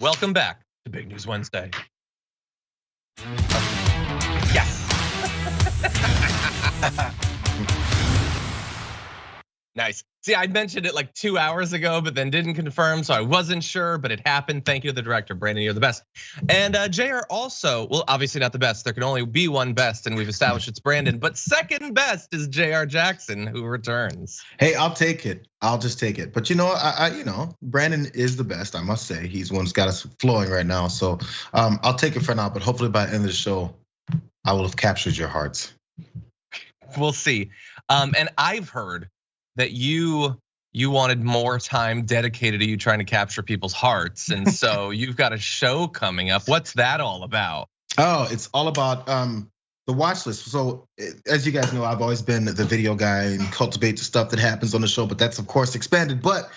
Welcome back to Big News Wednesday. Yes. Nice. See, I mentioned it like 2 hours ago, but then didn't confirm, so I wasn't sure, but it happened. Thank you to the director, Brandon, you're the best. And Jayar also, well, obviously not the best. There can only be one best, and we've established it's Brandon. But second best is Jayar Jackson, who returns. Hey, I'll take it. I'll just take it. But you know, Brandon is the best. I must say, he's one who's got us flowing right now. So I'll take it for now. But hopefully by the end of the show, I will have captured your hearts. We'll see. And I've heard that you wanted more time dedicated to you trying to capture people's hearts. And so you've got a show coming up. What's that all about? Oh, it's all about the watch list. So as you guys know, I've always been the video guy and cultivate the stuff that happens on the show, but that's of course expanded. But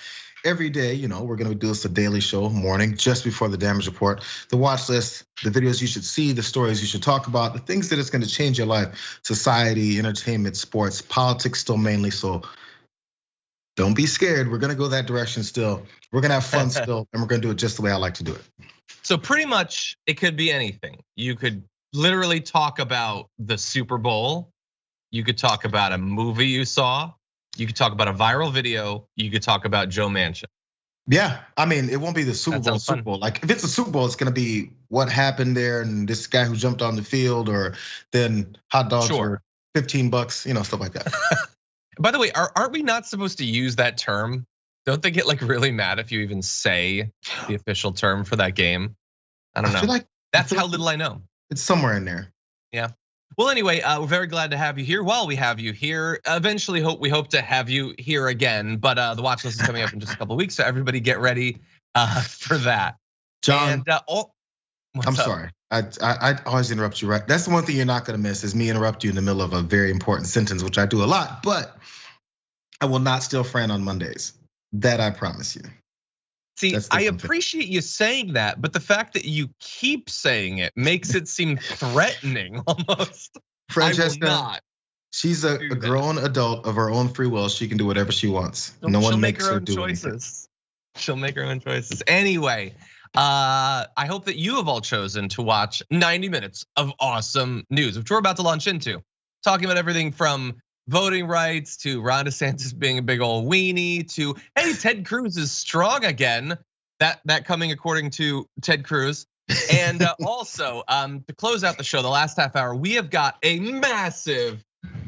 every day, you know, we're gonna do this a daily show morning, just before the damage report. The watch list, the videos you should see, the stories you should talk about, the things that is gonna change your life, society, entertainment, sports, politics still mainly. So don't be scared. We're gonna go that direction still. We're gonna have fun still, and we're gonna do it just the way I like to do it. So pretty much it could be anything. You could literally talk about the Super Bowl. You could talk about a movie you saw. You could talk about a viral video. You could talk about Joe Manchin. Yeah, I mean, it won't be the Super Bowl. Like if it's a Super Bowl, it's gonna be what happened there and this guy who jumped on the field, or then hot dogs for $15, you know, stuff like that. By the way, aren't we not supposed to use that term? Don't they get like really mad if you even say the official term for that game? I don't know. That's how little I know. It's somewhere in there. Yeah. Well, anyway, we're very glad to have you here. While we have you here, eventually we hope to have you here again. But the watch list is coming up in just a couple of weeks, so everybody get ready for that. John, and, I'm sorry. I always interrupt you, right? That's the one thing you're not gonna miss is me interrupt you in the middle of a very important sentence, which I do a lot. But I will not steal Fran on Mondays. That I promise you. See, I appreciate you saying that, but the fact that you keep saying it makes it seem threatening almost. Francesca, she's a grown adult of her own free will. She can do whatever she wants. No one makes her do anything. She'll make her own choices. Anyway, I hope that you have all chosen to watch 90 minutes of awesome news, which we're about to launch into. Talking about everything from voting rights to Ron DeSantis being a big old weenie to, hey, Ted Cruz is strong again. That coming according to Ted Cruz. And also, to close out the show, the last half hour, we have got a massive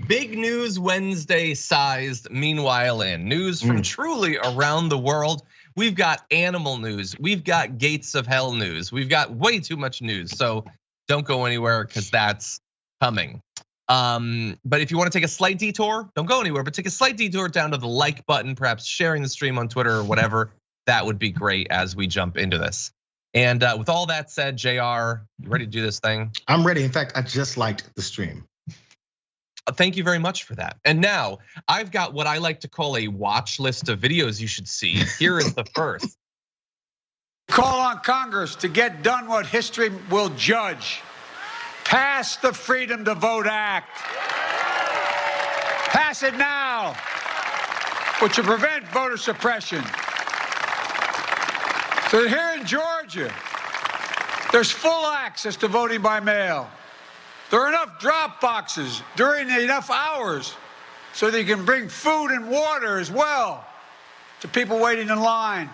Big News Wednesday sized meanwhile in news from truly around the world. We've got animal news. We've got gates of hell news. We've got way too much news. So don't go anywhere because that's coming. But if you want to take a slight detour, don't go anywhere, but take a slight detour down to the like button, perhaps sharing the stream on Twitter or whatever. That would be great as we jump into this. And with all that said, Jayar, you ready to do this thing? I'm ready. In fact, I just liked the stream. Thank you very much for that. And now I've got what I like to call a watch list of videos you should see. Here is the first. Call on Congress to get done what history will judge. Pass the Freedom to Vote Act. Pass it now, which will prevent voter suppression. So here in Georgia, there's full access to voting by mail. There are enough drop boxes during enough hours so that you can bring food and water as well to people waiting in line.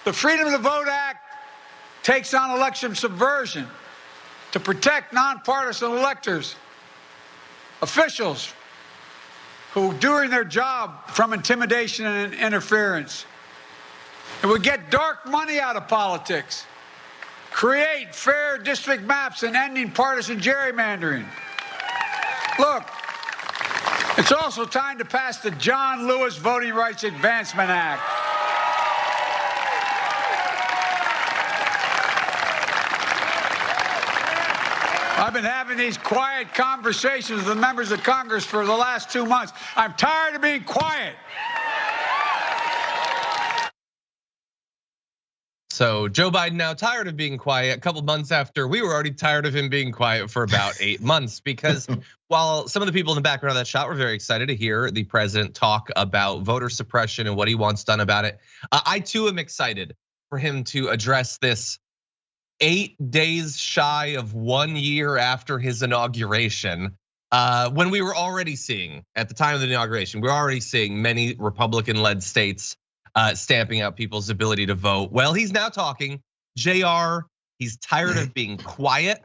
The Freedom to Vote Act takes on election subversion to protect nonpartisan electors, officials who are doing their job from intimidation and interference. It would get dark money out of politics, create fair district maps and ending partisan gerrymandering. Look, it's also time to pass the John Lewis Voting Rights Advancement Act. I've been having these quiet conversations with members of Congress for the last 2 months. I'm tired of being quiet. So Joe Biden now tired of being quiet a couple months after we were already tired of him being quiet for about 8 months, because while some of the people in the background of that shot were very excited to hear the president talk about voter suppression and what he wants done about it, I too am excited for him to address this 8 days shy of 1 year after his inauguration, when we were already seeing, at the time of the inauguration, we were already seeing many Republican-led states stamping out people's ability to vote. Well, he's now talking. Jayar, he's tired of being quiet,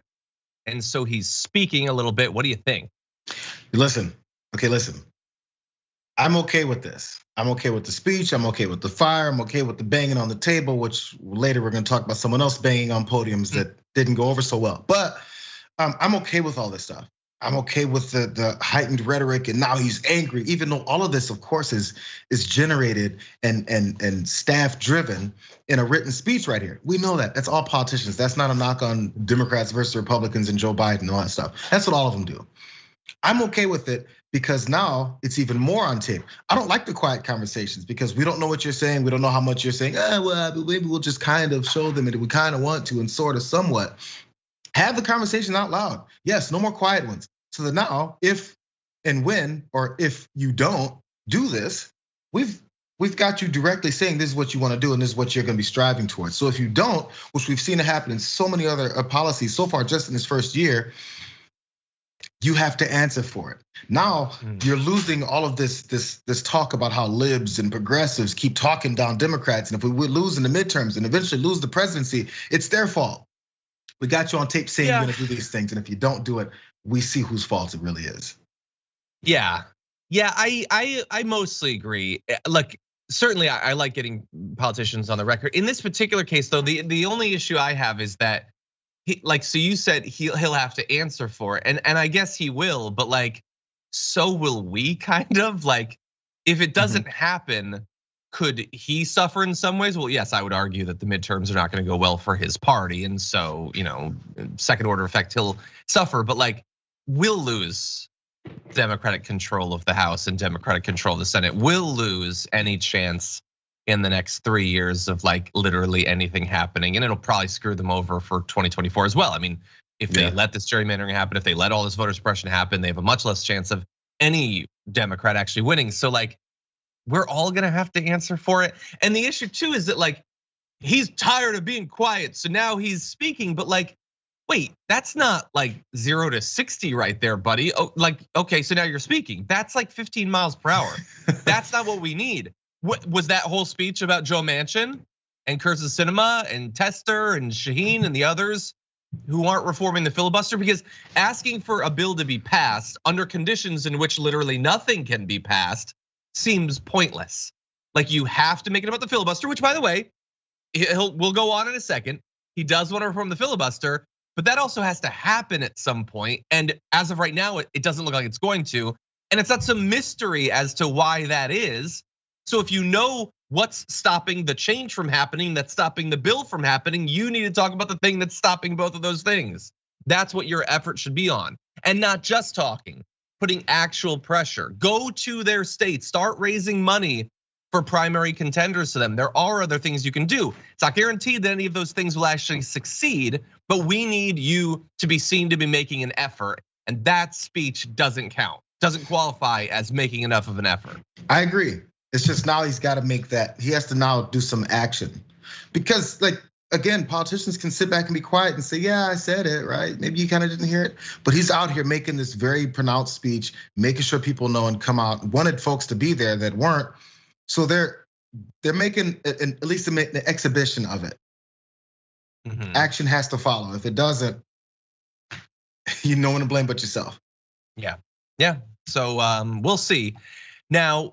and so he's speaking a little bit. What do you think? Listen, okay, listen. I'm okay with this. I'm okay with the speech. I'm okay with the fire. I'm okay with the banging on the table, which later we're going to talk about someone else banging on podiums that didn't go over so well. But I'm okay with all this stuff. I'm okay with the heightened rhetoric, and now he's angry, even though all of this, of course, is generated and staff driven in a written speech right here. We know that. That's all politicians. That's not a knock on Democrats versus Republicans and Joe Biden and all that stuff. That's what all of them do. I'm okay with it because now it's even more on tape. I don't like the quiet conversations because we don't know what you're saying. We don't know how much you're saying. Well, maybe we'll just kind of show them it. We kind of want to and sort of somewhat. Have the conversation out loud. Yes, no more quiet ones. So that now, if and when, or if you don't do this, we've got you directly saying this is what you want to do and this is what you're going to be striving towards. So if you don't, which we've seen it happen in so many other policies so far just in this first year, you have to answer for it. Now you're losing all of this talk about how libs and progressives keep talking down Democrats, and if we would lose in the midterms and eventually lose the presidency, it's their fault. We got you on tape saying you're gonna do these things, and if you don't do it, we see whose fault it really is. Yeah, I mostly agree. Like, certainly I like getting politicians on the record. In this particular case, though, the only issue I have is that so you said he'll have to answer for it, and I guess he will, but like, so will we, kind of. Like, if it doesn't happen, could he suffer in some ways? Well, yes, I would argue that the midterms are not going to go well for his party, and so, second order effect, he'll suffer. But like, we'll lose Democratic control of the House and Democratic control of the Senate. We'll lose any chance in the next 3 years of like literally anything happening, and it'll probably screw them over for 2024 as well. I mean, if they let this gerrymandering happen, if they let all this voter suppression happen, they have a much less chance of any Democrat actually winning. So like, we're all gonna have to answer for it. And the issue too is that like, he's tired of being quiet, so now he's speaking. But like, wait, that's not like 0 to 60 right there, buddy. Oh, like, okay, so now you're speaking. That's like 15 miles per hour. That's not what we need. What was that whole speech about Joe Manchin and Kurtz's Cinema and Tester and Shaheen and the others who aren't reforming the filibuster? Because asking for a bill to be passed under conditions in which literally nothing can be passed seems pointless. Like, you have to make it about the filibuster, which, by the way, we'll go on in a second. He does want to reform the filibuster, but that also has to happen at some point. And as of right now, it doesn't look like it's going to. And it's not some mystery as to why that is. So if you know what's stopping the change from happening, that's stopping the bill from happening, you need to talk about the thing that's stopping both of those things. That's what your effort should be on. And not just talking, putting actual pressure. Go to their states, start raising money for primary contenders to them. There are other things you can do. It's not guaranteed that any of those things will actually succeed, but we need you to be seen to be making an effort. And that speech doesn't count, doesn't qualify as making enough of an effort. I agree. It's just now he's got to make that, he has to now do some action. Because like, again, politicians can sit back and be quiet and say, yeah, I said it, right? Maybe you kind of didn't hear it. But he's out here making this very pronounced speech, making sure people know and come out, wanted folks to be there that weren't. So they're making at least an exhibition of it. Action has to follow. If it doesn't, you no one to blame but yourself. Yeah. So we'll see. Now,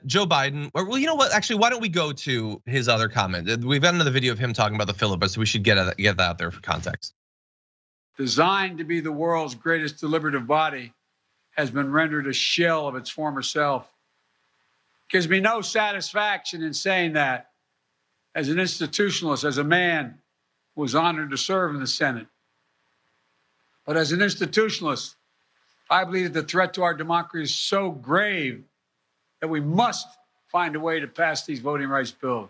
Joe Biden, well, you know what? Actually, why don't we go to his other comment? We've got another video of him talking about the filibuster, so we should get that out there for context. Designed to be the world's greatest deliberative body, has been rendered a shell of its former self. Gives me no satisfaction in saying that as an institutionalist, as a man who was honored to serve in the Senate. But as an institutionalist, I believe that the threat to our democracy is so grave that we must find a way to pass these voting rights bills.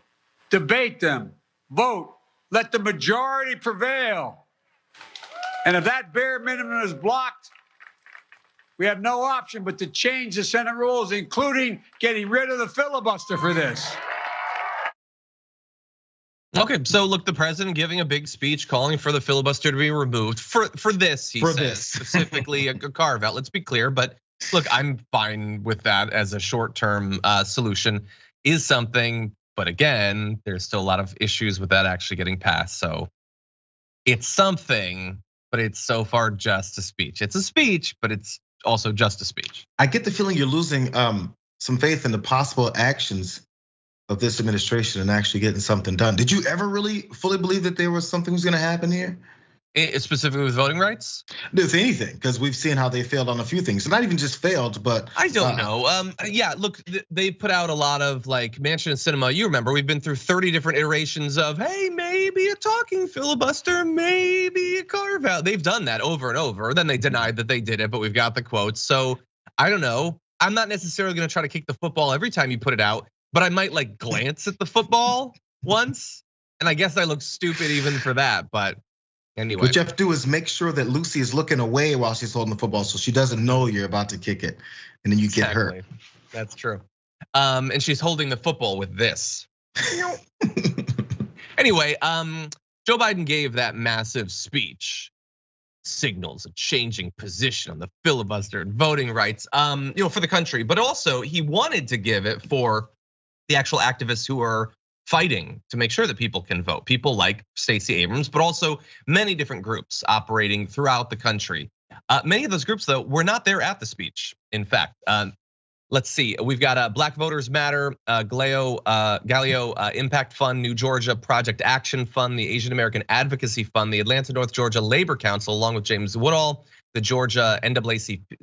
Debate them, vote, let the majority prevail. And if that bare minimum is blocked, we have no option but to change the Senate rules, including getting rid of the filibuster for this. Okay, so look, the president giving a big speech calling for the filibuster to be removed for this, he says, specifically a carve out. Let's be clear, but look, I'm fine with that as a short-term solution is something, but again, there's still a lot of issues with that actually getting passed. So it's something, but it's so far just a speech. It's a speech, but it's also just a speech. I get the feeling you're losing some faith in the possible actions of this administration and actually getting something done. Did you ever really fully believe that there was something was gonna happen here? Specifically with voting rights? With anything, because we've seen how they failed on a few things. Not even just failed, but I don't know. Yeah, look, they put out a lot of like Mansion and Cinema. You remember we've been through 30 different iterations of, hey, maybe a talking filibuster, maybe a carve out. They've done that over and over. Then they denied that they did it, but we've got the quotes. So I don't know. I'm not necessarily gonna try to kick the football every time you put it out, but I might like glance at the football once. And I guess I look stupid even for that, but anyway. What you have to do is make sure that Lucy is looking away while she's holding the football so she doesn't know you're about to kick it. And then you get hurt. That's true. And she's holding the football with this. Anyway, Joe Biden gave that massive speech, signals a changing position on the filibuster and voting rights, for the country, but also he wanted to give it for the actual activists who are fighting to make sure that people can vote. People like Stacey Abrams, but also many different groups operating throughout the country. Many of those groups, though, were not there at the speech. In fact, let's see, we've got Black Voters Matter, Galileo Impact Fund, New Georgia Project Action Fund, the Asian American Advocacy Fund, the Atlanta North Georgia Labor Council, along with James Woodall, the Georgia NAACP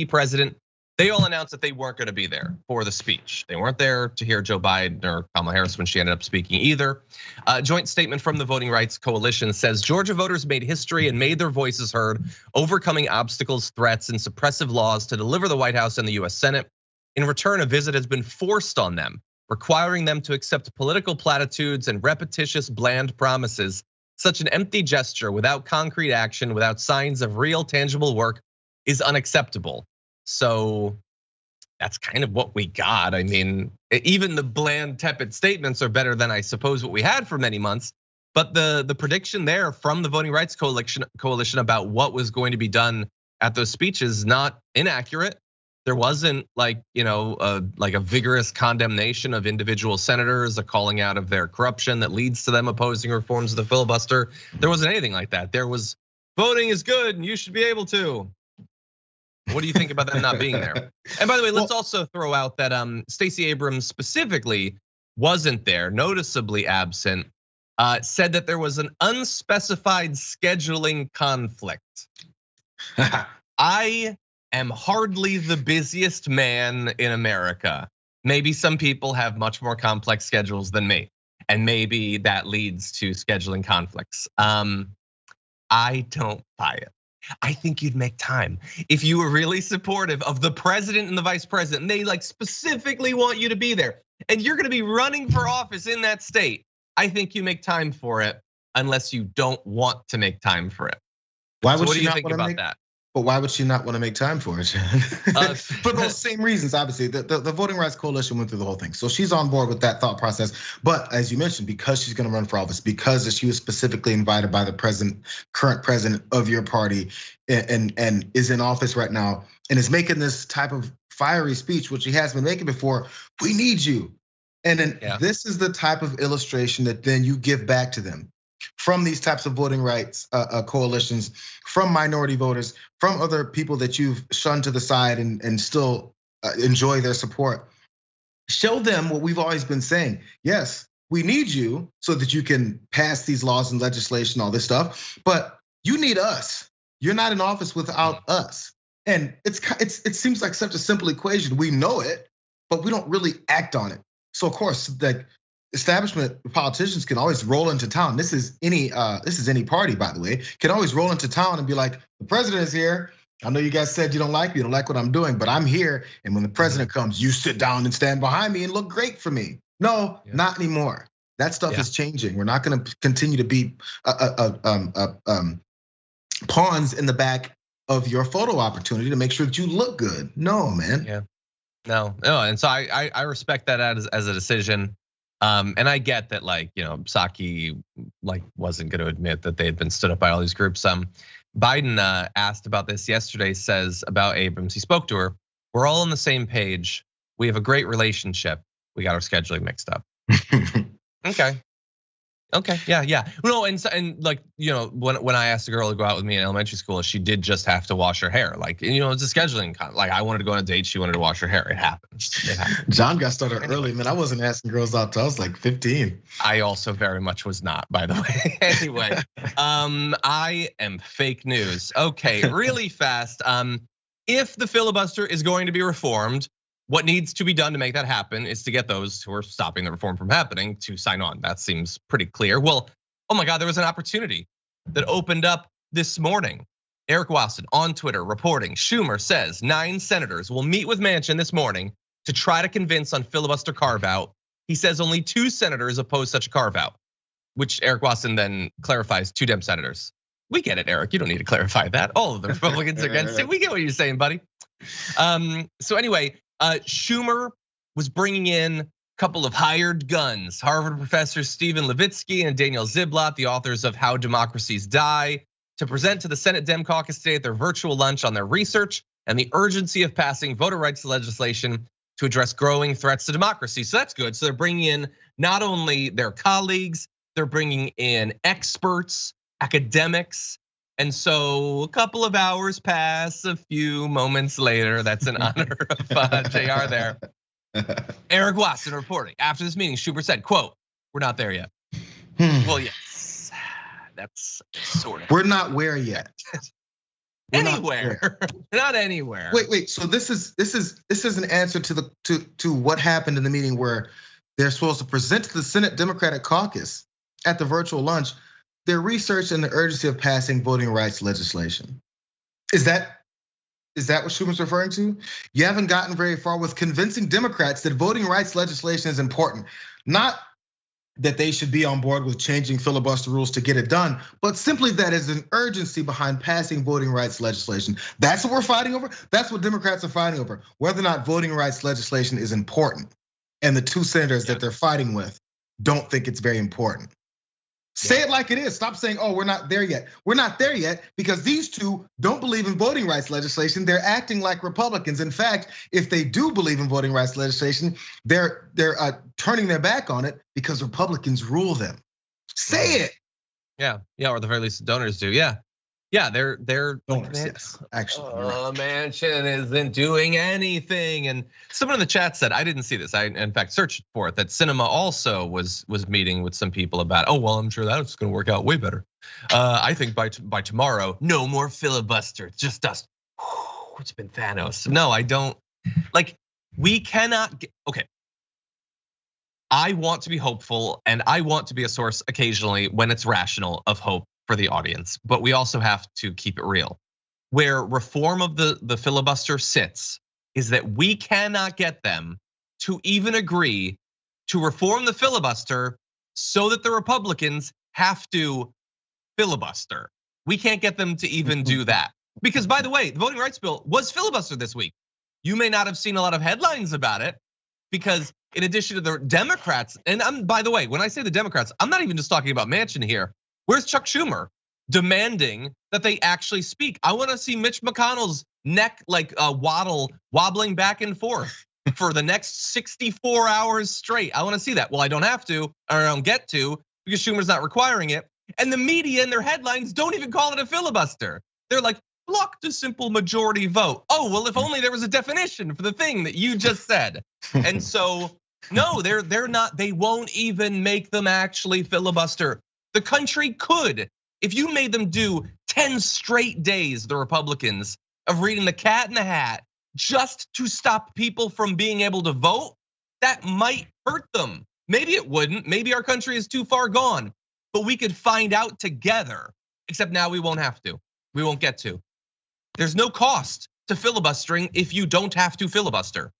president. They all announced that they weren't going to be there for the speech. They weren't there to hear Joe Biden or Kamala Harris when she ended up speaking either. A joint statement from the Voting Rights Coalition says Georgia voters made history and made their voices heard, overcoming obstacles, threats, and suppressive laws to deliver the White House and the US Senate. In return, a visit has been forced on them, requiring them to accept political platitudes and repetitious, bland promises. Such an empty gesture without concrete action, without signs of real, tangible work is unacceptable. So that's kind of what we got. I mean, even the bland, tepid statements are better than I suppose what we had for many months. But the prediction there from the Voting Rights Coalition about what was going to be done at those speeches not inaccurate. There wasn't like a vigorous condemnation of individual senators, a calling out of their corruption that leads to them opposing reforms of the filibuster. There wasn't anything like that. There was voting is good and you should be able to. What do you think about them not being there? And by the way, let's also throw out that Stacey Abrams specifically wasn't there, noticeably absent, said that there was an unspecified scheduling conflict. I am hardly the busiest man in America. Maybe some people have much more complex schedules than me, and maybe that leads to scheduling conflicts. I don't buy it. I think you'd make time if you were really supportive of the president and the vice president. And they like specifically want you to be there, and you're going to be running for office in that state. I think you make time for it, unless you don't want to make time for it. Why would what do she you not think about that? But why would she not want to make time for it? For those same reasons, obviously, the Voting Rights Coalition went through the whole thing. So she's on board with that thought process. But as you mentioned, because she's going to run for office, because she was specifically invited by the current president of your party, and is in office right now, and is making this type of fiery speech, which she has been making before, we need you. And then this is the type of illustration that then you give back to them. From these types of voting rights coalitions, from minority voters, from other people that you've shunned to the side and still enjoy their support. Show them what we've always been saying. Yes, we need you so that you can pass these laws and legislation, all this stuff, but you need us. You're not in office without us. And it seems like such a simple equation. We know it, but we don't really act on it. So of course, that establishment politicians can always roll into town. This is any party, by the way, can always roll into town and be like, the president is here. I know you guys said you don't like me, you don't like what I'm doing, but I'm here. And when the president comes, you sit down and stand behind me and look great for me. No, not anymore. That stuff is changing. We're not going to continue to be pawns in the back of your photo opportunity to make sure that you look good. No, man. No. And so I respect that as a decision. And I get that, like, Psaki wasn't going to admit that they had been stood up by all these groups. Biden asked about this yesterday, says about Abrams, he spoke to her, we're all on the same page. We have a great relationship. We got our scheduling mixed up. Okay, yeah. No, and like, when I asked a girl to go out with me in elementary school, she did just have to wash her hair. Like, it's a scheduling like, I wanted to go on a date, she wanted to wash her hair. It happened. John got started early, man. I wasn't asking girls out till I was like 15. I also very much was not, by the way. Anyway, I am fake news. Okay, really fast. If the filibuster is going to be reformed, what needs to be done to make that happen is to get those who are stopping the reform from happening to sign on. That seems pretty clear. Well, oh my God, there was an opportunity that opened up this morning. Eric Wasson on Twitter reporting, Schumer says 9 senators will meet with Manchin this morning to try to convince on filibuster carve out. He says only 2 senators oppose such a carve out, which Eric Wasson then clarifies 2 Dem senators. We get it, Eric. You don't need to clarify that. All of the Republicans are against it. We get what you're saying, buddy. So anyway, Schumer was bringing in a couple of hired guns. Harvard professors Stephen Levitsky and Daniel Ziblatt, the authors of How Democracies Die, to present to the Senate Dem caucus today at their virtual lunch on their research and the urgency of passing voter rights legislation to address growing threats to democracy. So that's good. So they're bringing in not only their colleagues, they're bringing in experts, academics. And so a couple of hours pass, a few moments later, that's in honor of Jayar there. Eric Wasson reporting, after this meeting, Schumer said, quote, we're not there yet. Well, yes, that's sort of. We're not where yet. Anywhere, not anywhere. Wait. So this is an answer to what happened in the meeting where they're supposed to present to the Senate Democratic Caucus at the virtual lunch their research and the urgency of passing voting rights legislation. Is that what Schumer's referring to? You haven't gotten very far with convincing Democrats that voting rights legislation is important. Not that they should be on board with changing filibuster rules to get it done, but simply that is an urgency behind passing voting rights legislation. That's what we're fighting over. That's what Democrats are fighting over, whether or not voting rights legislation is important. And the 2 senators that they're fighting with don't think it's very important. Say it like it is. Stop saying, we're not there yet. We're not there yet because these 2 don't believe in voting rights legislation. They're acting like Republicans. In fact, if they do believe in voting rights legislation, they're turning their back on it because Republicans rule them. Say it. Yeah, or at the very least, the donors do. Yeah, they're donors. Yes, actually. Manchin isn't doing anything. And someone in the chat said, I didn't see this. I in fact searched for it. That Sinema also was meeting with some people about. Oh well, I'm sure that's going to work out way better. I think by tomorrow, no more filibuster. It's just us. It's been Thanos. No, I don't. Like, we cannot get. Okay. I want to be hopeful, and I want to be a source occasionally when it's rational of hope for the audience, but we also have to keep it real. Where reform of the filibuster sits is that we cannot get them to even agree to reform the filibuster so that the Republicans have to filibuster. We can't get them to even do that. Because by the way, the voting rights bill was filibustered this week. You may not have seen a lot of headlines about it because in addition to the Democrats, and by the way, when I say the Democrats, I'm not even just talking about Manchin here. Where's Chuck Schumer demanding that they actually speak? I want to see Mitch McConnell's neck like wobbling back and forth for the next 64 hours straight. I want to see that. Well, I don't have to, or I don't get to, because Schumer's not requiring it. And the media in their headlines don't even call it a filibuster. They're like, blocked a simple majority vote. Oh, well, if only there was a definition for the thing that you just said. And so, no, they're not, they won't even make them actually filibuster. The country could, if you made them do 10 straight days, the Republicans, of reading the Cat in the Hat just to stop people from being able to vote, that might hurt them. Maybe it wouldn't, maybe our country is too far gone, but we could find out together, except now we won't have to, we won't get to. There's no cost to filibustering if you don't have to filibuster.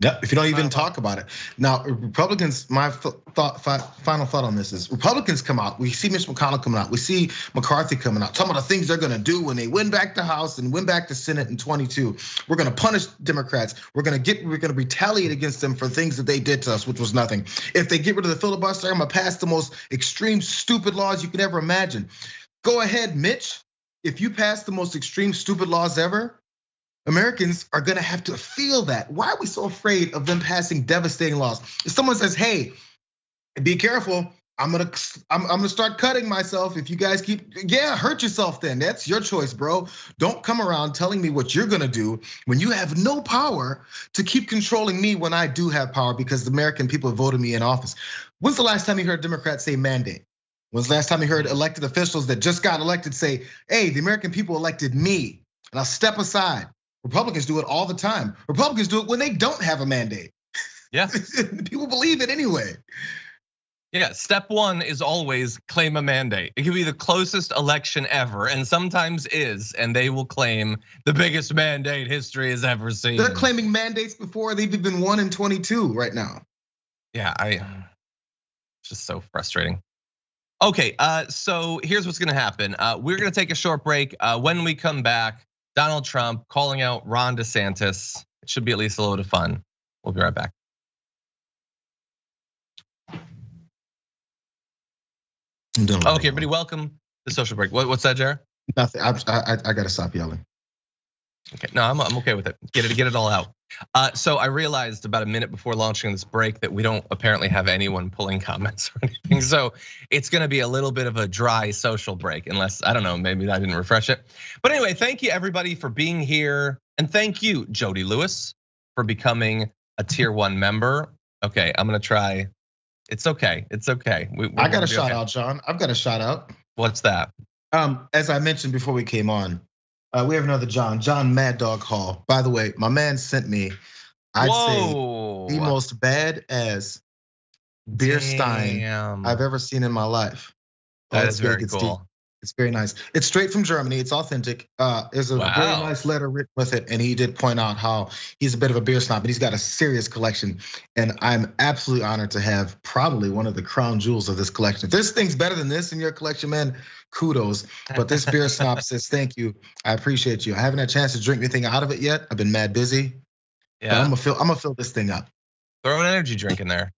Yep, if you don't even talk about it. Now, Republicans, my final thought on this is Republicans come out. We see Mitch McConnell coming out. We see McCarthy coming out, talking about the things they're gonna do when they win back the House and win back the Senate in 22. We're gonna punish Democrats. We're gonna retaliate against them for things that they did to us, which was nothing. If they get rid of the filibuster, I'm gonna pass the most extreme, stupid laws you can ever imagine. Go ahead, Mitch. If you pass the most extreme, stupid laws ever, Americans are gonna have to feel that. Why are we so afraid of them passing devastating laws? If someone says, hey, be careful, I'm gonna start cutting myself if you guys keep, hurt yourself then. That's your choice, bro. Don't come around telling me what you're gonna do when you have no power to keep controlling me when I do have power because the American people have voted me in office. When's the last time you heard Democrats say mandate? When's the last time you heard elected officials that just got elected say, hey, the American people elected me, and I'll step aside? Republicans do it all the time. Republicans do it when they don't have a mandate. Yeah. People believe it anyway. Yeah, step one is always claim a mandate. It can be the closest election ever, and sometimes is, and they will claim the biggest mandate history has ever seen. They're claiming mandates before they've even won in 22 right now. Yeah, it's just so frustrating. Okay, so here's what's gonna happen. We're gonna take a short break. When we come back, Donald Trump calling out Ron DeSantis. It should be at least a little bit of fun. We'll be right back. Okay, everybody, welcome to Social Break. What's that, Jayar? Nothing. I gotta stop yelling. Okay, no, I'm okay with it. Get it all out. So I realized about a minute before launching this break that we don't apparently have anyone pulling comments or anything. So it's gonna be a little bit of a dry social break, unless, I don't know, maybe I didn't refresh it. But anyway, thank you everybody for being here. And thank you, Jody Lewis, for becoming a tier 1 member. Okay, I'm gonna try. It's okay, it's okay. I got a shout out, John. I've got a shout out. What's that? As I mentioned before we came on, we have another John Mad Dog Hall. By the way, my man sent me, I'd say the most badass beer stein I've ever seen in my life. That is very cool. It's very nice. It's straight from Germany. It's authentic. There's a very nice letter written with it, and he did point out how he's a bit of a beer snob, but he's got a serious collection. And I'm absolutely honored to have probably one of the crown jewels of this collection. If there's things better than this in your collection, man, kudos. But this beer snob says thank you. I appreciate you. I haven't had a chance to drink anything out of it yet. I've been mad busy. Yeah, I'm gonna fill this thing up. Throw an energy drink in there.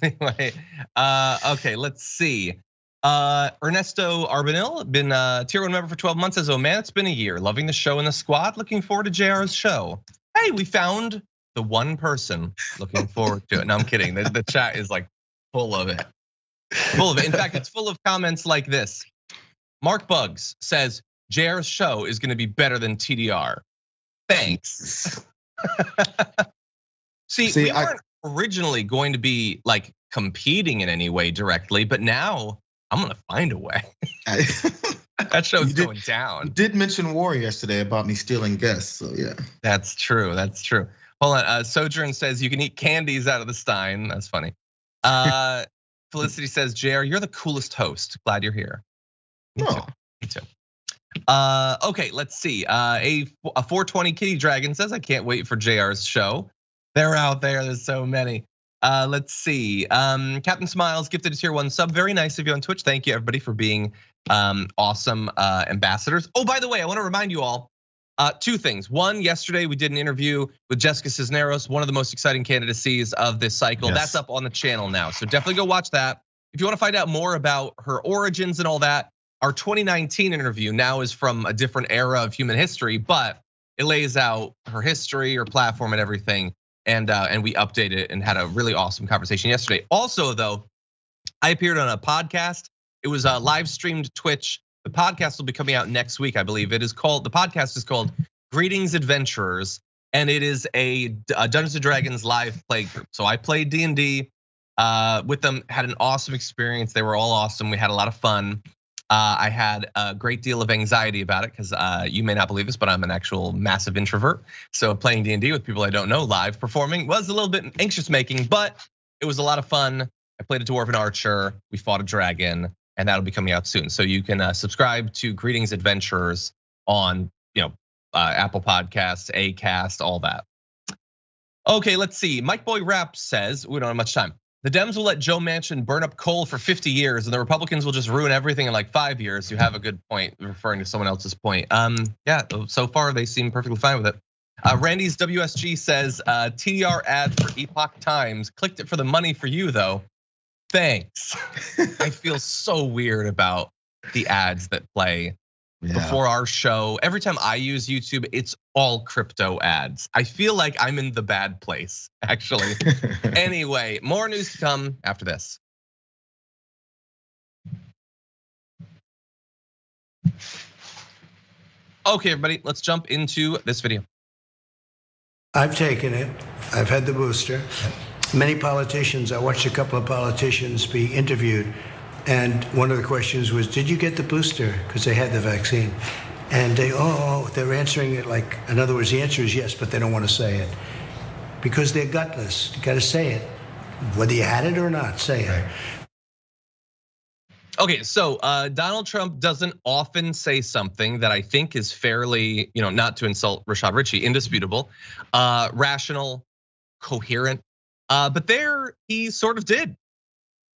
Anyway, okay, let's see. Ernesto Arbanil, been a tier 1 member for 12 months, says, oh man, it's been a year. Loving the show and the squad. Looking forward to Jayar's show. Hey, we found the one person looking forward to it. No, I'm kidding. The chat is like full of it. Full of it. In fact, it's full of comments like this. Mark Buggs says, Jayar's show is gonna be better than TDR. Thanks. See, we weren't originally going to be like competing in any way directly, but now I'm gonna find a way. That show's going down. You did mention war yesterday about me stealing guests, so yeah. That's true, that's true. Hold on, Sojourn says you can eat candies out of the stein. That's funny. Felicity says, Jayar, you're the coolest host. Glad you're here. Me too. Okay, let's see. A 420 Kitty Dragon says, I can't wait for Jayar's show. They're out there, there's so many. Let's see. Captain Smiles gifted a tier 1 sub. Very nice of you on Twitch. Thank you everybody for being awesome ambassadors. Oh, by the way, I want to remind you all 2 things. One, yesterday we did an interview with Jessica Cisneros, one of the most exciting candidacies of this cycle. Yes. That's up on the channel now, so definitely go watch that. If you want to find out more about her origins and all that, our 2019 interview now is from a different era of human history, but it lays out her history, her platform, and everything. And we updated it and had a really awesome conversation yesterday. Also, though, I appeared on a podcast. It was live streamed Twitch. The podcast will be coming out next week, I believe. The podcast is called Greetings Adventurers, and it is a Dungeons and Dragons live play group. So I played D&D with them, had an awesome experience. They were all awesome. We had a lot of fun. I had a great deal of anxiety about it because you may not believe this, but I'm an actual massive introvert. So playing D&D with people I don't know live performing was a little bit anxious making, but it was a lot of fun. I played a dwarven archer, we fought a dragon, and that'll be coming out soon. So you can subscribe to Greetings Adventurers on Apple Podcasts, Acast, all that. Okay, let's see. Mike Boy Rap says, we don't have much time. The Dems will let Joe Manchin burn up coal for 50 years and the Republicans will just ruin everything in like 5 years. You have a good point, referring to someone else's point. Yeah, so far they seem perfectly fine with it. Randy's WSG says, TDR ad for Epoch Times. Clicked it for the money for you though. Thanks. I feel so weird about the ads that play before our show. Every time I use YouTube, it's all crypto ads. I feel like I'm in the bad place, actually. Anyway, more news to come after this. Okay, everybody, let's jump into this video. I've taken it. I've had the booster. Many politicians, I watched a couple of politicians be interviewed, and one of the questions was, did you get the booster? Because they had the vaccine. And they're answering it like, in other words, the answer is yes, but they don't want to say it. Because they're gutless. You got to say it. Whether you had it or not, say it. Okay, so Donald Trump doesn't often say something that I think is fairly, not to insult Rashad Richey, indisputable, rational, coherent. But there he sort of did.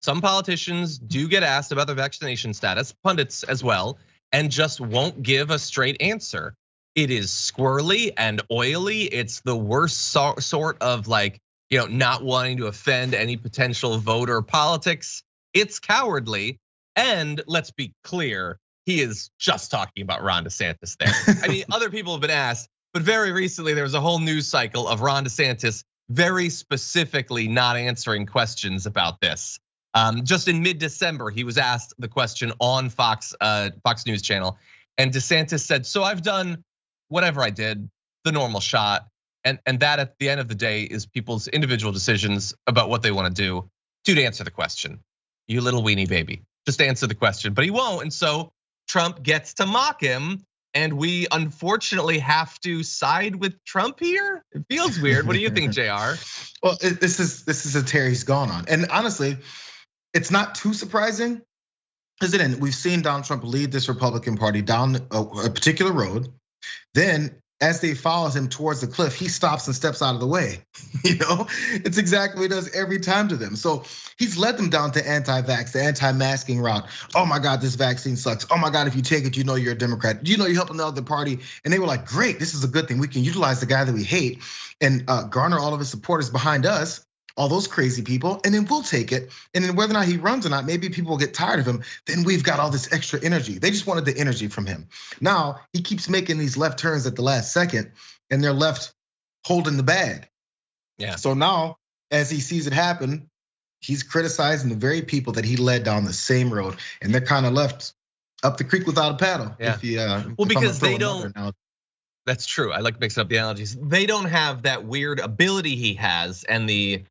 Some politicians do get asked about their vaccination status, pundits as well, and just won't give a straight answer. It is squirrely and oily. It's the worst sort of like, not wanting to offend any potential voter politics. It's cowardly. And let's be clear, he is just talking about Ron DeSantis there. I mean, other people have been asked, but very recently there was a whole news cycle of Ron DeSantis very specifically not answering questions about this. Just in mid-December, he was asked the question on Fox News channel, and DeSantis said, "So I've done whatever I did, the normal shot, and that at the end of the day is people's individual decisions about what they want to do. Dude, answer the question, you little weenie baby. Just answer the question." But he won't, and so Trump gets to mock him. And we unfortunately have to side with Trump here. It feels weird. What do you think, Jayar? Well, this is a tear he's gone on, and honestly, it's not too surprising, is it? And we've seen Donald Trump lead this Republican Party down a particular road. Then, as they follow him towards the cliff, he stops and steps out of the way. It's exactly what he does every time to them. So he's led them down to anti-vax, the anti-masking route. Oh my God, this vaccine sucks. Oh my God, if you take it, you're a Democrat. You're helping the other party. And they were like, great, this is a good thing. We can utilize the guy that we hate and garner all of his supporters behind us, all those crazy people, and then we'll take it. And then whether or not he runs or not, maybe people will get tired of him. Then we've got all this extra energy. They just wanted the energy from him. Now he keeps making these left turns at the last second, and they're left holding the bag. Yeah. So now, as he sees it happen, he's criticizing the very people that he led down the same road, and they're kind of left up the creek without a paddle. Yeah. Well, because they don't. That's true. I like mixing up the analogies. They don't have that weird ability he has, and the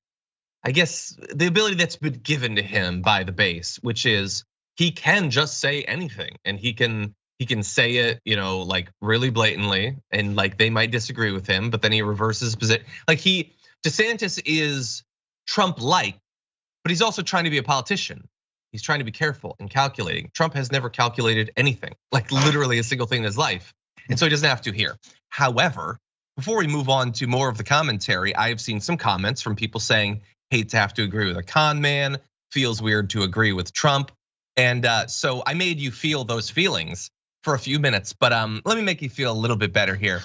ability that's been given to him by the base, which is he can just say anything, and he can say it, like really blatantly, and like they might disagree with him, but then he reverses his position. Like DeSantis is Trump-like, but he's also trying to be a politician. He's trying to be careful and calculating. Trump has never calculated anything, like literally a single thing in his life. And so he doesn't have to here. However, before we move on to more of the commentary, I have seen some comments from people saying, hate to have to agree with a con man, feels weird to agree with Trump. And so I made you feel those feelings for a few minutes, but let me make you feel a little bit better here.